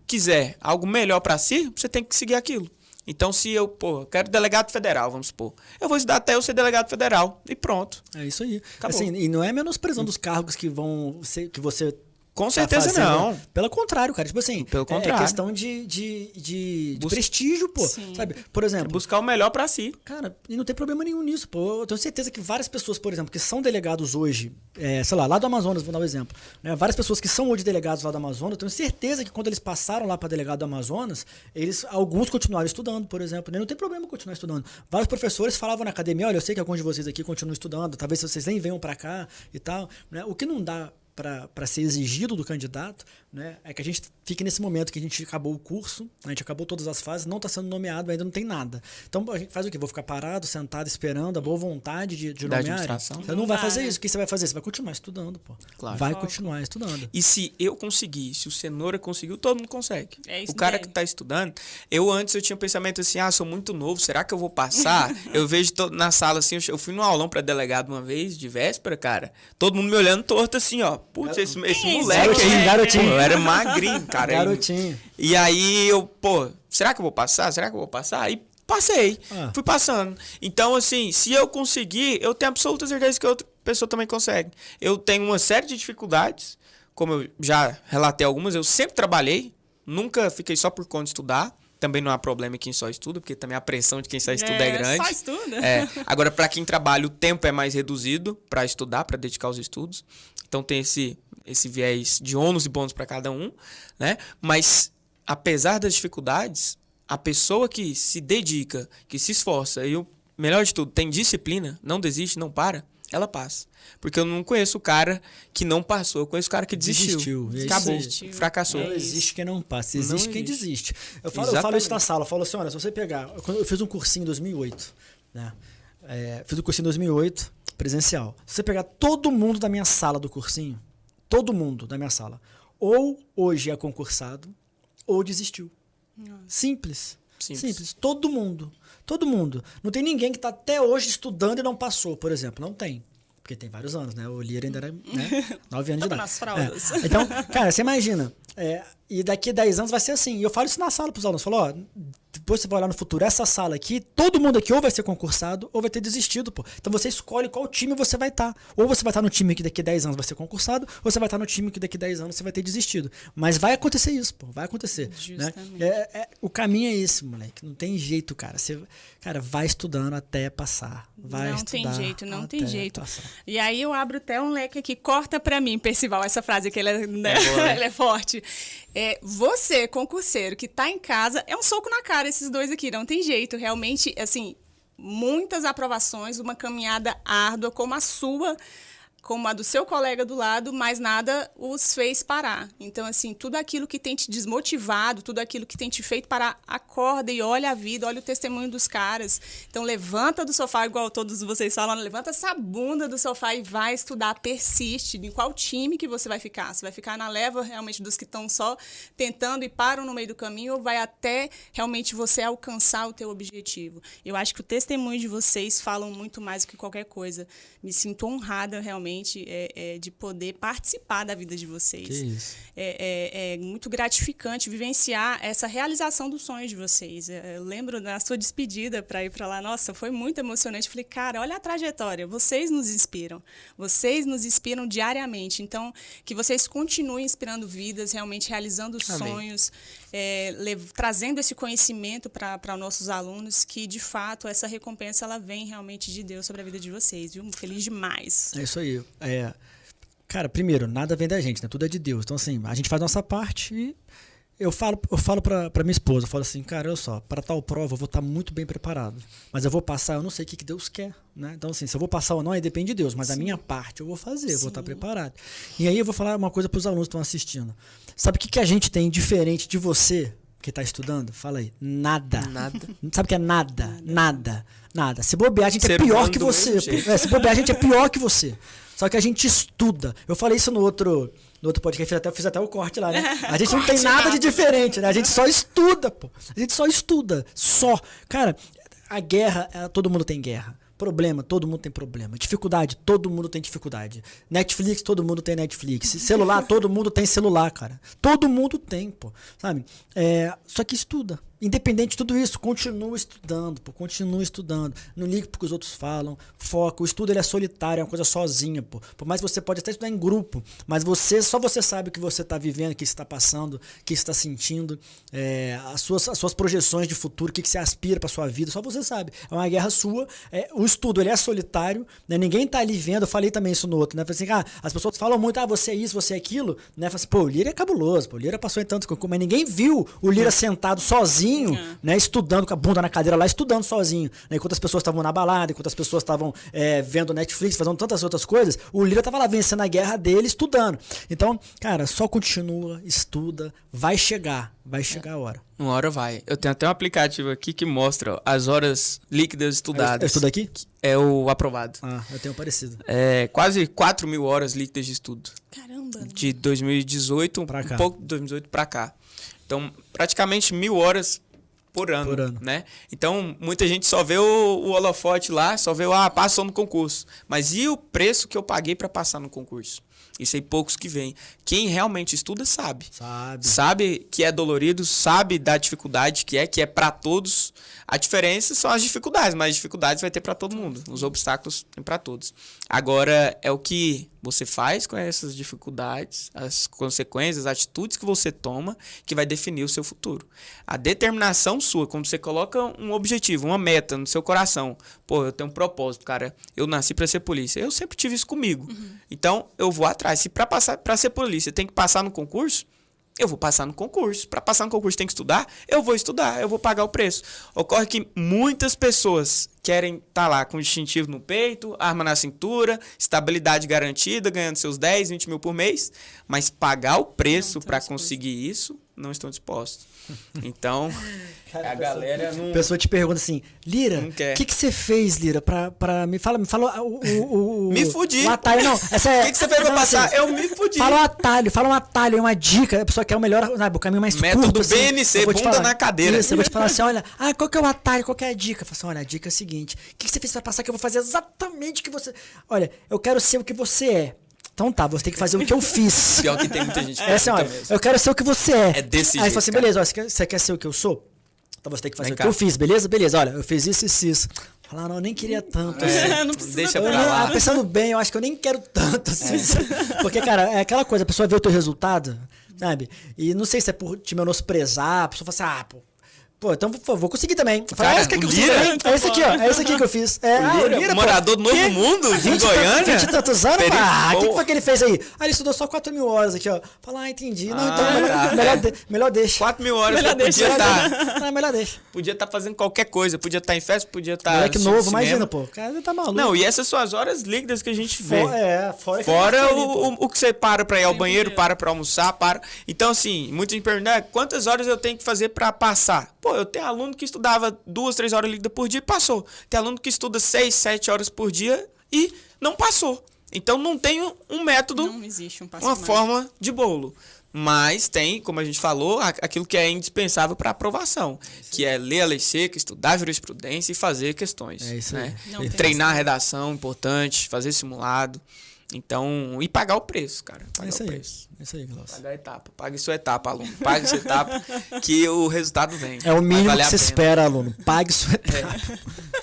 quiser algo melhor para si, você tem que seguir aquilo. Então, se eu, quero delegado federal, vamos supor, eu vou estudar até eu ser delegado federal e pronto. É isso aí. Acabou. Assim, e não é menosprezando os cargos que você com certeza não. Pelo contrário, cara. Tipo assim, pelo contrário. É questão de prestígio, pô. Sim. Sabe? Por exemplo... buscar o melhor pra si. Cara, e não tem problema nenhum nisso, pô. Eu tenho certeza que várias pessoas, por exemplo, que são delegados hoje, sei lá do Amazonas, vou dar um exemplo, né? Várias pessoas que são hoje delegados lá do Amazonas, eu tenho certeza que quando eles passaram lá pra delegado do Amazonas, alguns continuaram estudando, por exemplo, né? Não tem problema continuar estudando. Vários professores falavam na academia: olha, eu sei que alguns de vocês aqui continuam estudando, talvez vocês nem venham pra cá e tal, né? O que não dá para ser exigido do candidato, né, é que a gente fique nesse momento que a gente acabou o curso, a gente acabou todas as fases, não está sendo nomeado, ainda não tem nada. Então a gente faz o quê? Vou ficar parado, sentado, esperando a boa vontade de nomear? Você não vai fazer isso. O que você vai fazer? Você vai continuar estudando, pô. Claro. Vai continuar estudando. E se eu conseguir, se o Cenoura conseguiu, todo mundo consegue. É isso o cara daí. que está estudando, antes eu tinha um pensamento assim: sou muito novo, será que eu vou passar? Eu vejo na sala assim, eu fui num aulão para delegado uma vez, de véspera, cara, todo mundo me olhando torto assim, ó. Putz, esse moleque aí. Garotinho. Pô, eu era magrinho, cara. Garotinho. E aí eu, será que eu vou passar? Será que eu vou passar? Aí passei. Fui passando. Então, assim, se eu conseguir, eu tenho absoluta certeza que outra pessoa também consegue. Eu tenho uma série de dificuldades, como eu já relatei algumas, eu sempre trabalhei, nunca fiquei só por conta de estudar. Também não há problema em quem só estuda, porque também a pressão de quem só estuda é grande. Só estuda. Agora, para quem trabalha, o tempo é mais reduzido para estudar, para dedicar aos estudos. Então tem esse viés de ônus e bônus para cada um, né? Mas, apesar das dificuldades, a pessoa que se dedica, que se esforça e, o melhor de tudo, tem disciplina, não desiste, não para, ela passa. Porque eu não conheço o cara que não passou, eu conheço o cara que desistiu. Acabou, fracassou. Não existe quem não passa, existe quem desiste. Eu falo isso na sala, eu falo assim: olha, se você pegar... Eu fiz um cursinho em 2008, né? Fiz um cursinho em 2008, presencial. Se você pegar todo mundo da minha sala do cursinho, todo mundo da minha sala, ou hoje é concursado, ou desistiu. Simples. Simples. Todo mundo. Todo mundo. Não tem ninguém que está até hoje estudando e não passou, por exemplo. Não tem. Porque tem vários anos, né? O Lira ainda era 9 anos de idade. Nas fraldas. Então, cara, você imagina. E daqui a 10 anos vai ser assim. E eu falo isso na sala para os alunos. Eu falo, ó, depois você vai olhar no futuro, essa sala aqui, todo mundo aqui ou vai ser concursado ou vai ter desistido, pô. Então você escolhe qual time você vai estar. Ou você vai estar no time que daqui a 10 anos vai ser concursado, ou você vai estar no time que daqui a 10 anos você vai ter desistido. Mas vai acontecer isso, pô. Vai acontecer. Né? O caminho é esse, moleque. Não tem jeito, cara. Você, cara, vai estudando até passar. Vai estudar. Não tem jeito. Passar. E aí eu abro até um leque aqui. Corta pra mim, Percival, essa frase que ela é forte. Você, concurseiro, que tá em casa, é um soco na cara esses dois aqui, não tem jeito. Realmente, assim, muitas aprovações, uma caminhada árdua como a sua, como a do seu colega do lado, mas nada os fez parar. Então, assim, tudo aquilo que tem te desmotivado, tudo aquilo que tem te feito parar, acorda e olha a vida, olha o testemunho dos caras. Então, levanta do sofá, igual todos vocês falam, levanta essa bunda do sofá e vai estudar, persiste. Em qual time que você vai ficar? Você vai ficar na leva, realmente, dos que estão só tentando e param no meio do caminho, ou vai até, realmente, você alcançar o teu objetivo? Eu acho que o testemunho de vocês falam muito mais do que qualquer coisa. Me sinto honrada, realmente, de poder participar da vida de vocês. Que isso. É muito gratificante vivenciar essa realização dos sonhos de vocês. Eu lembro da sua despedida para ir para lá. Nossa, foi muito emocionante. Falei, cara, olha a trajetória. Vocês nos inspiram. Vocês nos inspiram diariamente. Então, que vocês continuem inspirando vidas, realmente realizando sonhos, trazendo esse conhecimento para nossos alunos, que, de fato, essa recompensa ela vem realmente de Deus sobre a vida de vocês. Viu? Feliz demais. É isso aí. Cara, primeiro, nada vem da gente, né? Tudo é de Deus. Então, assim, a gente faz a nossa parte e eu falo pra minha esposa, eu falo assim, cara, olha só, para tal prova eu vou estar muito bem preparado. Mas eu vou passar, eu não sei o que Deus quer, né? Então, assim, se eu vou passar ou não, aí depende de Deus. Mas a minha parte eu vou fazer, eu vou estar preparado. E aí eu vou falar uma coisa pros alunos que estão assistindo. Sabe o que a gente tem diferente de você que está estudando? Fala aí. Nada. Sabe o que é nada? Nada. Se bobear, a gente é pior que você. Se bobear, a gente é pior que você. Só que a gente estuda. Eu falei isso no outro podcast, fiz até o corte lá, né? A gente não tem nada de diferente, né? A gente só estuda, pô. A gente só estuda. Só. Cara, a guerra, todo mundo tem guerra. Problema, todo mundo tem problema. Dificuldade, todo mundo tem dificuldade. Netflix, todo mundo tem Netflix. Celular, todo mundo tem celular, cara. Todo mundo tem, pô. Sabe? Só que estuda. Independente de tudo isso, continua estudando, pô. Continua estudando. Não ligue pro que os outros falam. Foca. O estudo ele é solitário, é uma coisa sozinha, pô. Por mais que você pode até estudar em grupo, mas só você sabe o que você está vivendo, o que você está passando, o que você está sentindo, as suas projeções de futuro, o que você aspira para sua vida, só você sabe. É uma guerra sua. O estudo ele é solitário, né? Ninguém tá ali vendo. Eu falei também isso no outro, né? Falei assim, as pessoas falam muito, você é isso, você é aquilo, né? Falei assim, pô, o Lira é cabuloso, pô, o Lira passou em tantos concursos, mas ninguém viu o Lira sentado sozinho, né? Estudando com a bunda na cadeira lá, estudando sozinho, né? Enquanto as pessoas estavam na balada, enquanto as pessoas estavam vendo Netflix, fazendo tantas outras coisas, o Lira tava lá vencendo a guerra dele, estudando. Então, cara, só continua, estuda, vai chegar a hora. Uma hora vai. Eu tenho até um aplicativo aqui que mostra as horas líquidas estudadas. Estuda aqui? É o aprovado. Eu tenho um parecido. Quase 4.000 horas líquidas de estudo. Caramba! De 2018, um pouco de 2018 pra cá. Então, praticamente 1.000 horas por ano. Né? Então, muita gente só vê o holofote lá, só vê passou no concurso. Mas e o preço que eu paguei para passar no concurso? Isso aí poucos que vêm. Quem realmente estuda sabe. Sabe que é dolorido, sabe da dificuldade que é para todos. A diferença são as dificuldades, mas as dificuldades vai ter para todo mundo. Os obstáculos tem para todos. Agora, é o que você faz com essas dificuldades, as consequências, as atitudes que você toma, que vai definir o seu futuro. A determinação sua, quando você coloca um objetivo, uma meta no seu coração. Pô, eu tenho um propósito, cara. Eu nasci para ser polícia. Eu sempre tive isso comigo. Então, eu vou atrás. Se para ser polícia tem que passar no concurso, eu vou passar no concurso. Para passar no concurso tem que estudar? Eu vou estudar, eu vou pagar o preço. Ocorre que muitas pessoas querem estar lá com distintivo no peito, arma na cintura, estabilidade garantida, ganhando seus 10, 20 mil por mês, mas pagar o preço para conseguir isso não estão dispostos. Então, a galera não... A pessoa te pergunta assim, Lira, o que você fez, Lira, pra me fala o me fudi. O atalho, não. O que você fez pra passar? Assim, eu me fudi. Fala um atalho, uma dica. A pessoa quer o melhor, sabe, o caminho mais método curto. Método BNC, bunda falar, na cadeira. Isso, eu vou te falar assim, olha, qual que é o atalho, qual que é a dica? Eu falo assim, olha, a dica é a seguinte, o que você fez pra passar que eu vou fazer exatamente o que você... Olha, eu quero ser o que você é. Então tá, você tem que fazer o que eu fiz. Pior que tem muita gente que assim, olha, eu quero ser o que você é. É desse jeito. Aí fala assim, beleza, ó, você quer ser o que eu sou? Então você tem que fazer o que eu fiz, beleza? Beleza, olha, eu fiz isso e isso. Falar, não, eu nem queria tanto. Não precisa deixa pra lá. Pensando bem, eu acho que eu nem quero tanto assim. Porque, cara, é aquela coisa, a pessoa vê o teu resultado, sabe? E não sei se é por te menosprezar, a pessoa fala assim, pô, então vou conseguir também. Cara, é esse aqui, ó. É esse aqui que eu fiz. O Lira, morador do Novo Mundo, de Goiânia. 20 e tantos anos, o que foi que ele fez aí? Ele estudou só 4.000 horas aqui, ó. Fala, entendi. Não, então melhor deixa. 4.000 horas melhor podia estar. Melhor deixa. Podia estar fazendo qualquer coisa. Podia estar em festa, podia estar. Moleque novo, imagina, pô. O cara tá maluco. Não, e essas são as horas líquidas que a gente vê. Fora o que você para ir ao banheiro, para almoçar, para. Então, assim, muita gente pergunta, quantas horas eu tenho que fazer pra passar? Pô, eu tenho aluno que estudava 2, 3 horas líquidas por dia e passou. Tem aluno que estuda 6, 7 horas por dia e não passou. Então não tem um método, não existe uma forma de bolo. Mas tem, como a gente falou, aquilo que é indispensável para aprovação, que é ler a lei seca, estudar jurisprudência e fazer questões. É isso aí. Né? Treinar a redação, importante, fazer simulado. Então, e pagar o preço, cara. Pagar o preço. É isso aí, Glaucio. Pagar a etapa. Pague sua etapa, aluno. Pague sua etapa que o resultado vem. É o mínimo que você espera, aluno. Pague sua etapa.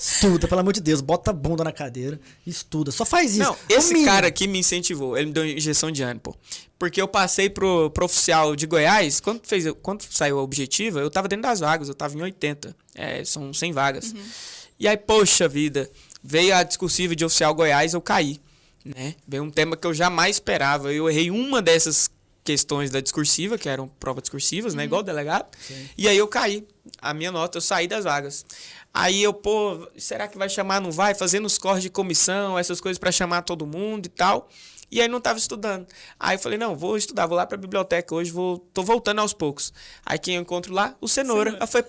Estuda, pelo amor de Deus. Bota a bunda na cadeira e estuda. Só faz isso. Não, esse cara aqui me incentivou. Ele me deu injeção de ânimo, pô. Porque eu passei pro oficial de Goiás. Quando saiu a objetiva, eu tava dentro das vagas. Eu tava em 80. São 100 vagas. Uhum. E aí, poxa vida, veio a discursiva de oficial Goiás, eu caí. Né? Veio um tema que eu jamais esperava. Eu errei uma dessas questões da discursiva, que eram provas discursivas, né? Igual o delegado. Sim. E aí eu caí. A minha nota, eu saí das vagas. Aí eu, será que vai chamar? Não vai? Fazendo os corres de comissão, essas coisas para chamar todo mundo e tal. E aí não estava estudando. Aí eu falei, não, vou estudar, vou lá para a biblioteca hoje, tô voltando aos poucos. Aí quem eu encontro lá? O Cenoura. Aí eu falei,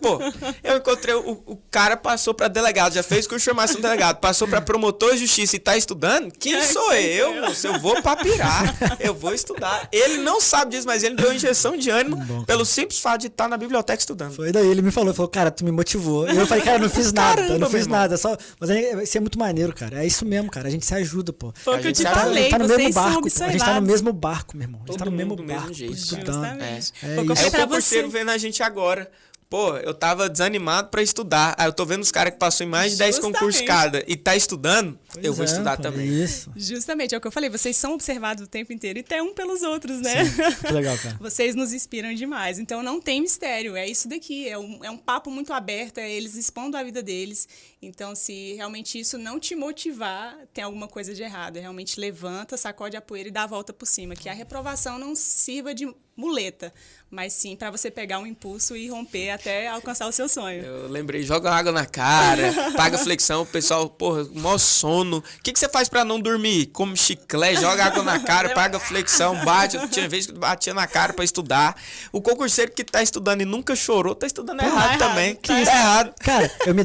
eu encontrei, o cara passou para delegado, já fez curso de formação de delegado, passou para promotor de justiça e tá estudando? Quem sou eu, moço? Eu vou para pirar, eu vou estudar. Ele não sabe disso, mas ele deu injeção de ânimo pelo simples fato de estar na biblioteca estudando. Foi daí, ele me falou, cara, tu me motivou. E eu falei, cara, eu não fiz nada, eu não fiz nada. Mas isso é muito maneiro, cara. É isso mesmo, cara. A gente se ajuda, pô. Foi o que eu te falei, vocês são observados. A gente tá no mesmo barco, meu irmão. A gente tá no mesmo do barco. Mesmo jeito, estudando. É o concurseiro vendo a gente agora. Pô, eu tava desanimado pra estudar. Aí eu tô vendo os caras que passam em mais de 10 concursos cada e tá estudando, eu vou estudar também. Isso. Justamente, é o que eu falei. Vocês são observados o tempo inteiro e até um pelos outros, né? Sim. Que legal, cara. Vocês nos inspiram demais. Então não tem mistério. É isso daqui. É um papo muito aberto. É eles expondo a vida deles. Então, se realmente isso não te motivar, tem alguma coisa de errado. Realmente levanta, sacode a poeira e dá a volta por cima. Que a reprovação não sirva de muleta, mas sim para você pegar um impulso e romper até alcançar o seu sonho. Eu lembrei, joga água na cara, paga flexão, o pessoal, maior sono. O que você faz para não dormir? Come chiclete, joga água na cara, paga flexão, bate. Tinha vez que batia na cara para estudar. O concurseiro que tá estudando e nunca chorou, tá estudando errado também. Que isso? Errado. Cara, eu me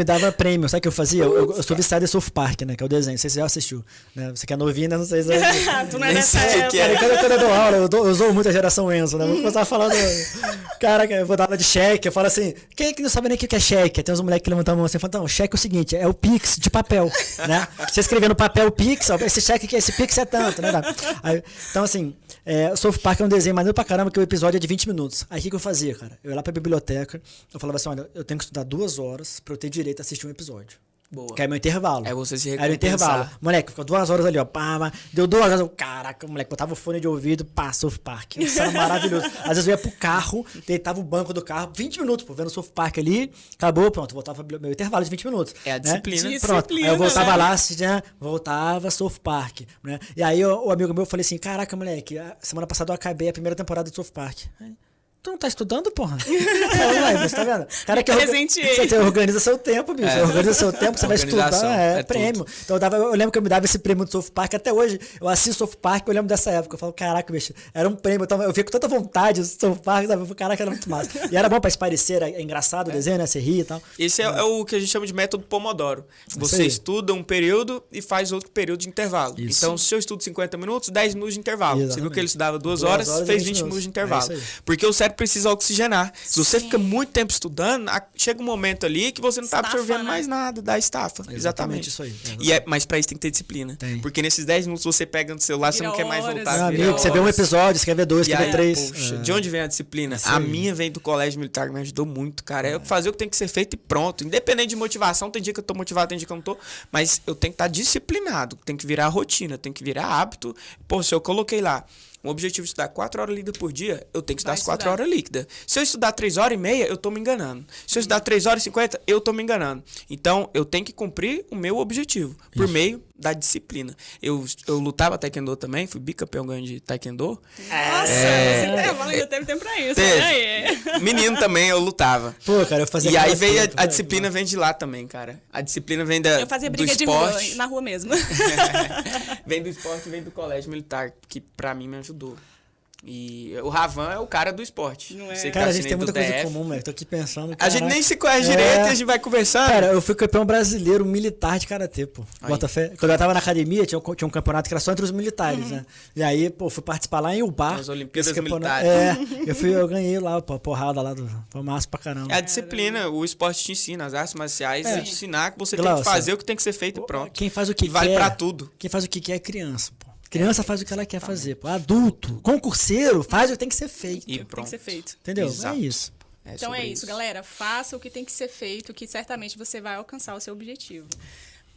dava prêmio, sabe o que eu fazia? Eu sou viciado em South Park, né, que é o desenho, não sei se você já assistiu, né? Você que é novinho, né? Não sei se tu não é nessa época. Quando eu dou aula, eu usou muito a geração Enzo, né? Vou começar falando. Cara, eu vou dar aula de cheque. Eu falo assim: quem é que não sabe nem o que é cheque? Tem uns moleques que levantam a mão assim e falam: não, cheque é o seguinte, é o Pix de papel, né? Você escrever no papel Pix, ó, esse cheque aqui, esse Pix é tanto, né? Aí, então, assim, o South Park é um desenho maneiro pra caramba, que o episódio é de 20 minutos. Aí o que eu fazia, cara? Eu ia lá pra biblioteca, eu falava assim: olha, eu tenho que estudar 2 horas pra eu ter direito a assistir um episódio. Boa. Que é meu intervalo. É você se recompensar. Era o intervalo. Moleque, ficou 2 horas ali, ó. Pá, deu 2 horas. Caraca, moleque, botava o fone de ouvido, South Park. Isso era maravilhoso. Às vezes eu ia pro carro, deitava o banco do carro, 20 minutos, pô, vendo o South Park ali, acabou, pronto, voltava pro meu intervalo de 20 minutos. É a disciplina. Né? Pronto. Aí eu voltava lá, voltava South Park, né? E aí o amigo meu falei assim: caraca, moleque, semana passada eu acabei a primeira temporada do South Park. Tu não tá estudando, porra? Mas tá vendo? Cara que Presenteei. você organiza seu tempo, bicho. Você organiza seu tempo, você vai estudar, prêmio. Então eu lembro que eu me dava esse prêmio do South Park, até hoje eu assisto South Park, eu lembro dessa época. Eu falo, caraca, bicho, era um prêmio. Eu via com tanta vontade o South Park, sabe? Eu falei, caraca, era muito massa. E era bom pra esparecer, é engraçado o desenho, né? Você ri e tal. Esse é o que a gente chama de método Pomodoro. Você estuda um período e faz outro período de intervalo. Isso. Então, se eu estudo 50 minutos, 10 minutos de intervalo. Exatamente. Você viu que ele estudava 2 horas, fez 20 minutos de intervalo. Porque o cérebro precisa oxigenar. Se você fica muito tempo estudando, chega um momento ali que você não está absorvendo mais nada da estafa. Exatamente isso aí. Mas para isso tem que ter disciplina. Porque nesses 10 minutos você pega no celular, você não quer mais voltar. Você vê um episódio, você quer ver 2, quer ver 3. Poxa, de onde vem a disciplina? A minha vem do colégio militar, que me ajudou muito, cara. É fazer o que tem que ser feito e pronto. Independente de motivação, tem dia que eu tô motivado, tem dia que eu não tô. Mas eu tenho que estar disciplinado. Tem que virar rotina, tem que virar hábito. Pô, se eu coloquei lá um objetivo de estudar 4 horas líquidas por dia, eu tenho que estudar as 4 horas líquidas. Se eu estudar 3 horas e meia, eu tô me enganando. Se eu estudar 3 horas e 50, eu tô me enganando. Então, eu tenho que cumprir o meu objetivo por meio da disciplina. Eu lutava taekwondo também, fui bicampeão ganho de taekwondo. Nossa, você ainda teve tempo pra isso. Né? Menino também, eu lutava. Pô, cara, eu fazia... E aí veio a disciplina vem de lá também, cara. A disciplina vem eu fazia briga de rua, na rua mesmo. Vem do esporte, vem do colégio militar, que pra mim me ajudou. E o Ravan é o cara do esporte. Não é? Cara, a gente tem muita coisa em comum, velho. Tô aqui pensando. A gente nem se conhece direito e a gente vai conversando. Cara, eu fui campeão brasileiro militar de karatê, pô. Bota fé. Quando eu tava na academia, tinha um campeonato que era só entre os militares, né? E aí, pô, fui participar lá em Ubar. As Olimpíadas Militares. Eu ganhei lá, pô, porrada lá. Foi massa pra caramba. É a disciplina. O esporte te ensina, as artes marciais, te ensinar que você tem que fazer o que tem que ser feito e pronto. Quem faz o que quer. Vale pra tudo. Quem faz o que quer é criança, pô. Criança faz o que ela quer fazer. Pô. Adulto, concurseiro, faz o que tem que ser feito. E pronto. Tem que ser feito. Entendeu? Exato. É isso. Então é isso, galera. Faça o que tem que ser feito, que certamente você vai alcançar o seu objetivo.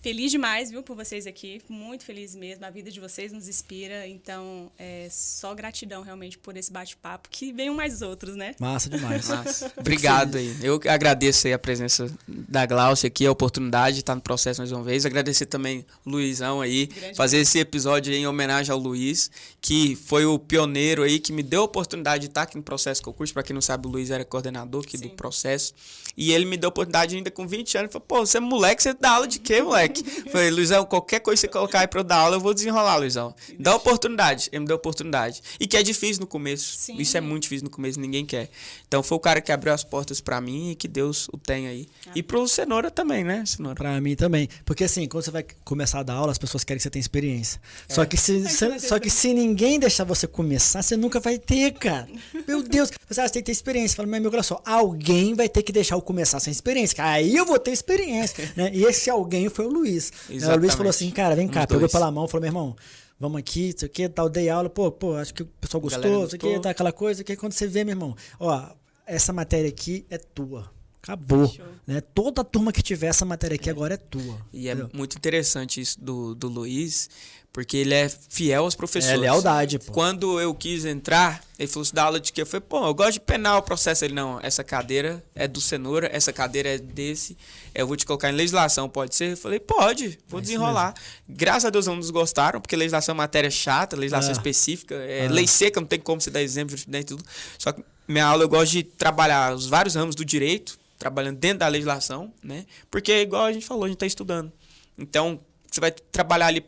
Feliz demais, viu, por vocês aqui. Muito feliz mesmo. A vida de vocês nos inspira. Então, só gratidão realmente por esse bate-papo. Que venham mais outros, né? Massa demais. Massa. Obrigado aí. Eu agradeço aí a presença da Glaucia aqui, a oportunidade de estar no processo mais uma vez. Agradecer também o Luizão aí. Fazer esse episódio aí em homenagem ao Luiz, que foi o pioneiro aí, que me deu a oportunidade de estar aqui no processo concurso. Para quem não sabe, o Luiz era coordenador aqui do processo. E ele me deu a oportunidade ainda com 20 anos. Ele falou, pô, você é moleque, você dá aula de quê, moleque? Falei, Luizão, qualquer coisa que você colocar aí pra eu dar aula, eu vou desenrolar, Luizão. Dá oportunidade. Ele me deu oportunidade. E que é difícil no começo. Sim. Isso é muito difícil no começo, ninguém quer. Então foi o cara que abriu as portas pra mim e que Deus o tenha aí. E pro Cenoura também, né, Cenoura? Pra mim também. Porque assim, quando você vai começar a dar aula, as pessoas querem que você tenha experiência. Só que se ninguém deixar você começar, você nunca vai ter, cara. Meu Deus. Você tem que ter experiência. Fala, meu amigo, olha só, alguém vai ter que deixar eu começar sem experiência. Aí eu vou ter experiência. Né? E esse alguém foi o Luiz. O Luiz falou assim, cara, vem cá, pegou pela mão, falou, meu irmão, vamos aqui, isso aqui, tal, dei aula, pô, acho que o pessoal gostou, isso aqui, tá aquela coisa, que quando você vê, meu irmão, ó, essa matéria aqui é tua. Acabou. Né? Toda a turma que tiver essa matéria aqui agora é tua. E entendeu? É muito interessante isso do Luiz, porque ele é fiel aos professores. É lealdade, pô. Quando eu quis entrar, ele falou assim, da aula de quê? Eu falei, pô, eu gosto de penar o processo. Ele, não, essa cadeira é do Cenoura, essa cadeira é desse, eu vou te colocar em legislação, pode ser? Eu falei, pode, vou desenrolar. Graças a Deus os alunos gostaram, porque legislação é matéria chata, legislação específica, lei seca, não tem como você dar exemplo e tudo. Só que minha aula eu gosto de trabalhar os vários ramos do direito, trabalhando dentro da legislação, né? Porque, igual a gente falou, a gente está estudando. Então, você vai trabalhar ali,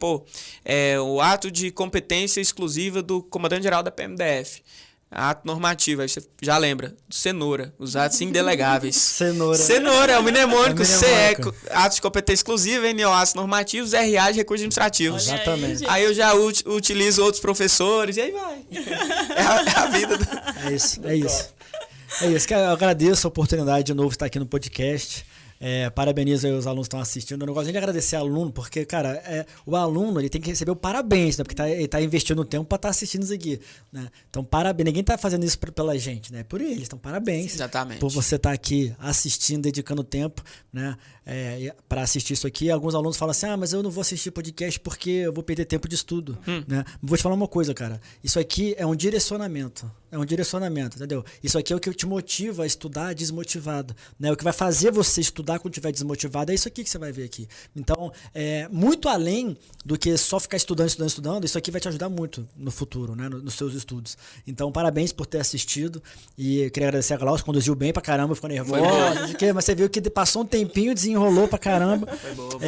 o ato de competência exclusiva do comandante-geral da PMDF. Ato normativo, aí você já lembra, do Cenoura, os atos indelegáveis. Cenoura, é o mnemônico, CE, atos de competência exclusiva, NO, atos normativos, RA de recursos administrativos. Exatamente. Aí eu já utilizo outros professores, e aí vai. É a vida. É isso. É isso, eu agradeço a oportunidade de novo estar aqui no podcast. Parabenizo aí os alunos que estão assistindo. Eu não gosto nem de agradecer ao aluno, porque, cara, o aluno ele tem que receber o parabéns, né? Porque ele tá investindo tempo para estar assistindo isso aqui. Né? Então, parabéns. Ninguém tá fazendo isso pela gente, né? Por eles. Então, parabéns. Exatamente. Por você estar aqui assistindo, dedicando tempo, né? Para assistir isso aqui. Alguns alunos falam assim: mas eu não vou assistir podcast porque eu vou perder tempo de estudo. Né? Vou te falar uma coisa, cara. Isso aqui é um direcionamento. É um direcionamento, entendeu? Isso aqui é o que te motiva a estudar desmotivado, né? O que vai fazer você estudar quando estiver desmotivado é isso aqui que você vai ver aqui. Então, muito além do que só ficar estudando, isso aqui vai te ajudar muito no futuro, né? Nos seus estudos. Então, parabéns por ter assistido e eu queria agradecer a Glaucia, conduziu bem pra caramba, ficou nervosa, mas você viu que passou um tempinho, desenrolou pra caramba. Foi boa.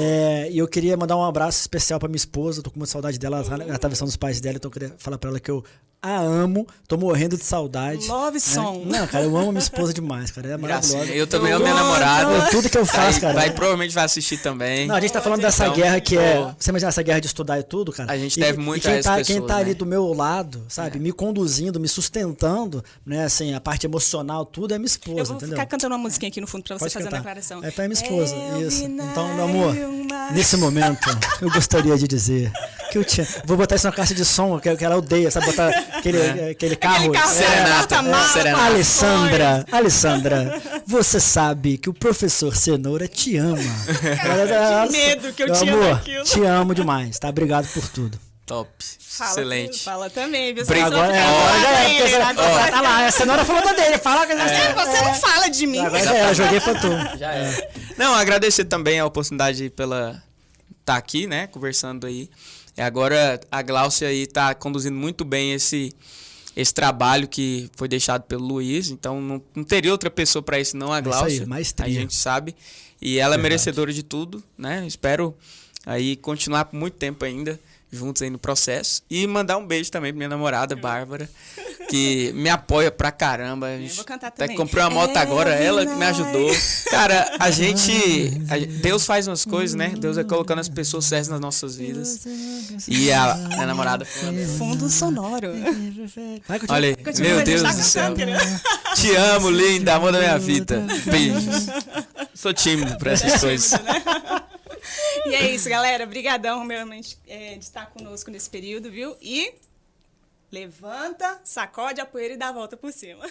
E eu queria mandar um abraço especial pra minha esposa, tô com muita saudade dela, ela tá visitando os pais dela, então eu queria falar pra ela que eu a amo, tô morrendo de saudade. Love song. Não, cara, eu amo minha esposa demais, cara, é maravilhosa. Eu também amo minha namorada. Tudo que eu faço, cara. Provavelmente vai assistir também. Não, a gente tá falando dessa guerra que você imagina essa guerra de estudar e tudo, cara. A gente deve muito a essa pessoas, quem tá ali né? do meu lado, sabe, me conduzindo, me sustentando, né, assim, a parte emocional, tudo é minha esposa, Eu vou entendeu? ficar cantando uma musiquinha aqui no fundo pra você Pode fazer cantar. a declaração. É pra minha esposa, isso. Então, meu amor, nesse momento, eu gostaria de dizer que eu te amo. Vou botar isso na caixa de som, que ela odeia, sabe, botar aquele carro. Serenata. Alessandra, você sabe que o professor Cenoura te ama. Que medo que eu Meu tinha amor, daquilo. te amo demais, tá? Obrigado por tudo. Top. Fala, Excelente. Fala também, viu? Agora tá lá, a Cenoura falou da dele, fala que Você não fala de mim. Agora já era, joguei pra tu. Já é. Não, agradecer também a oportunidade pela estar aqui, né, conversando aí. E agora a Glaucia aí tá conduzindo muito bem esse trabalho que foi deixado pelo Luiz, então não teria outra pessoa para isso, não a Glaucia. Isso aí, maestria. A gente sabe. E ela é merecedora de tudo, né? Espero aí continuar por muito tempo ainda juntos aí no processo. E mandar um beijo também pra minha namorada, Bárbara, que me apoia pra caramba. A gente vou cantar até também. comprei uma moto agora, ela que me ajudou. Cara, Deus faz umas coisas, né? Deus é colocando as pessoas certas nas nossas vidas. E a minha namorada Fundo sonoro. olha aí, meu Deus do céu. Te amo, linda, amor da minha vida. Beijos. Sou tímido pra essas coisas. E é isso, galera. Obrigadão realmente de estar conosco nesse período, viu? E levanta, sacode a poeira e dá a volta por cima.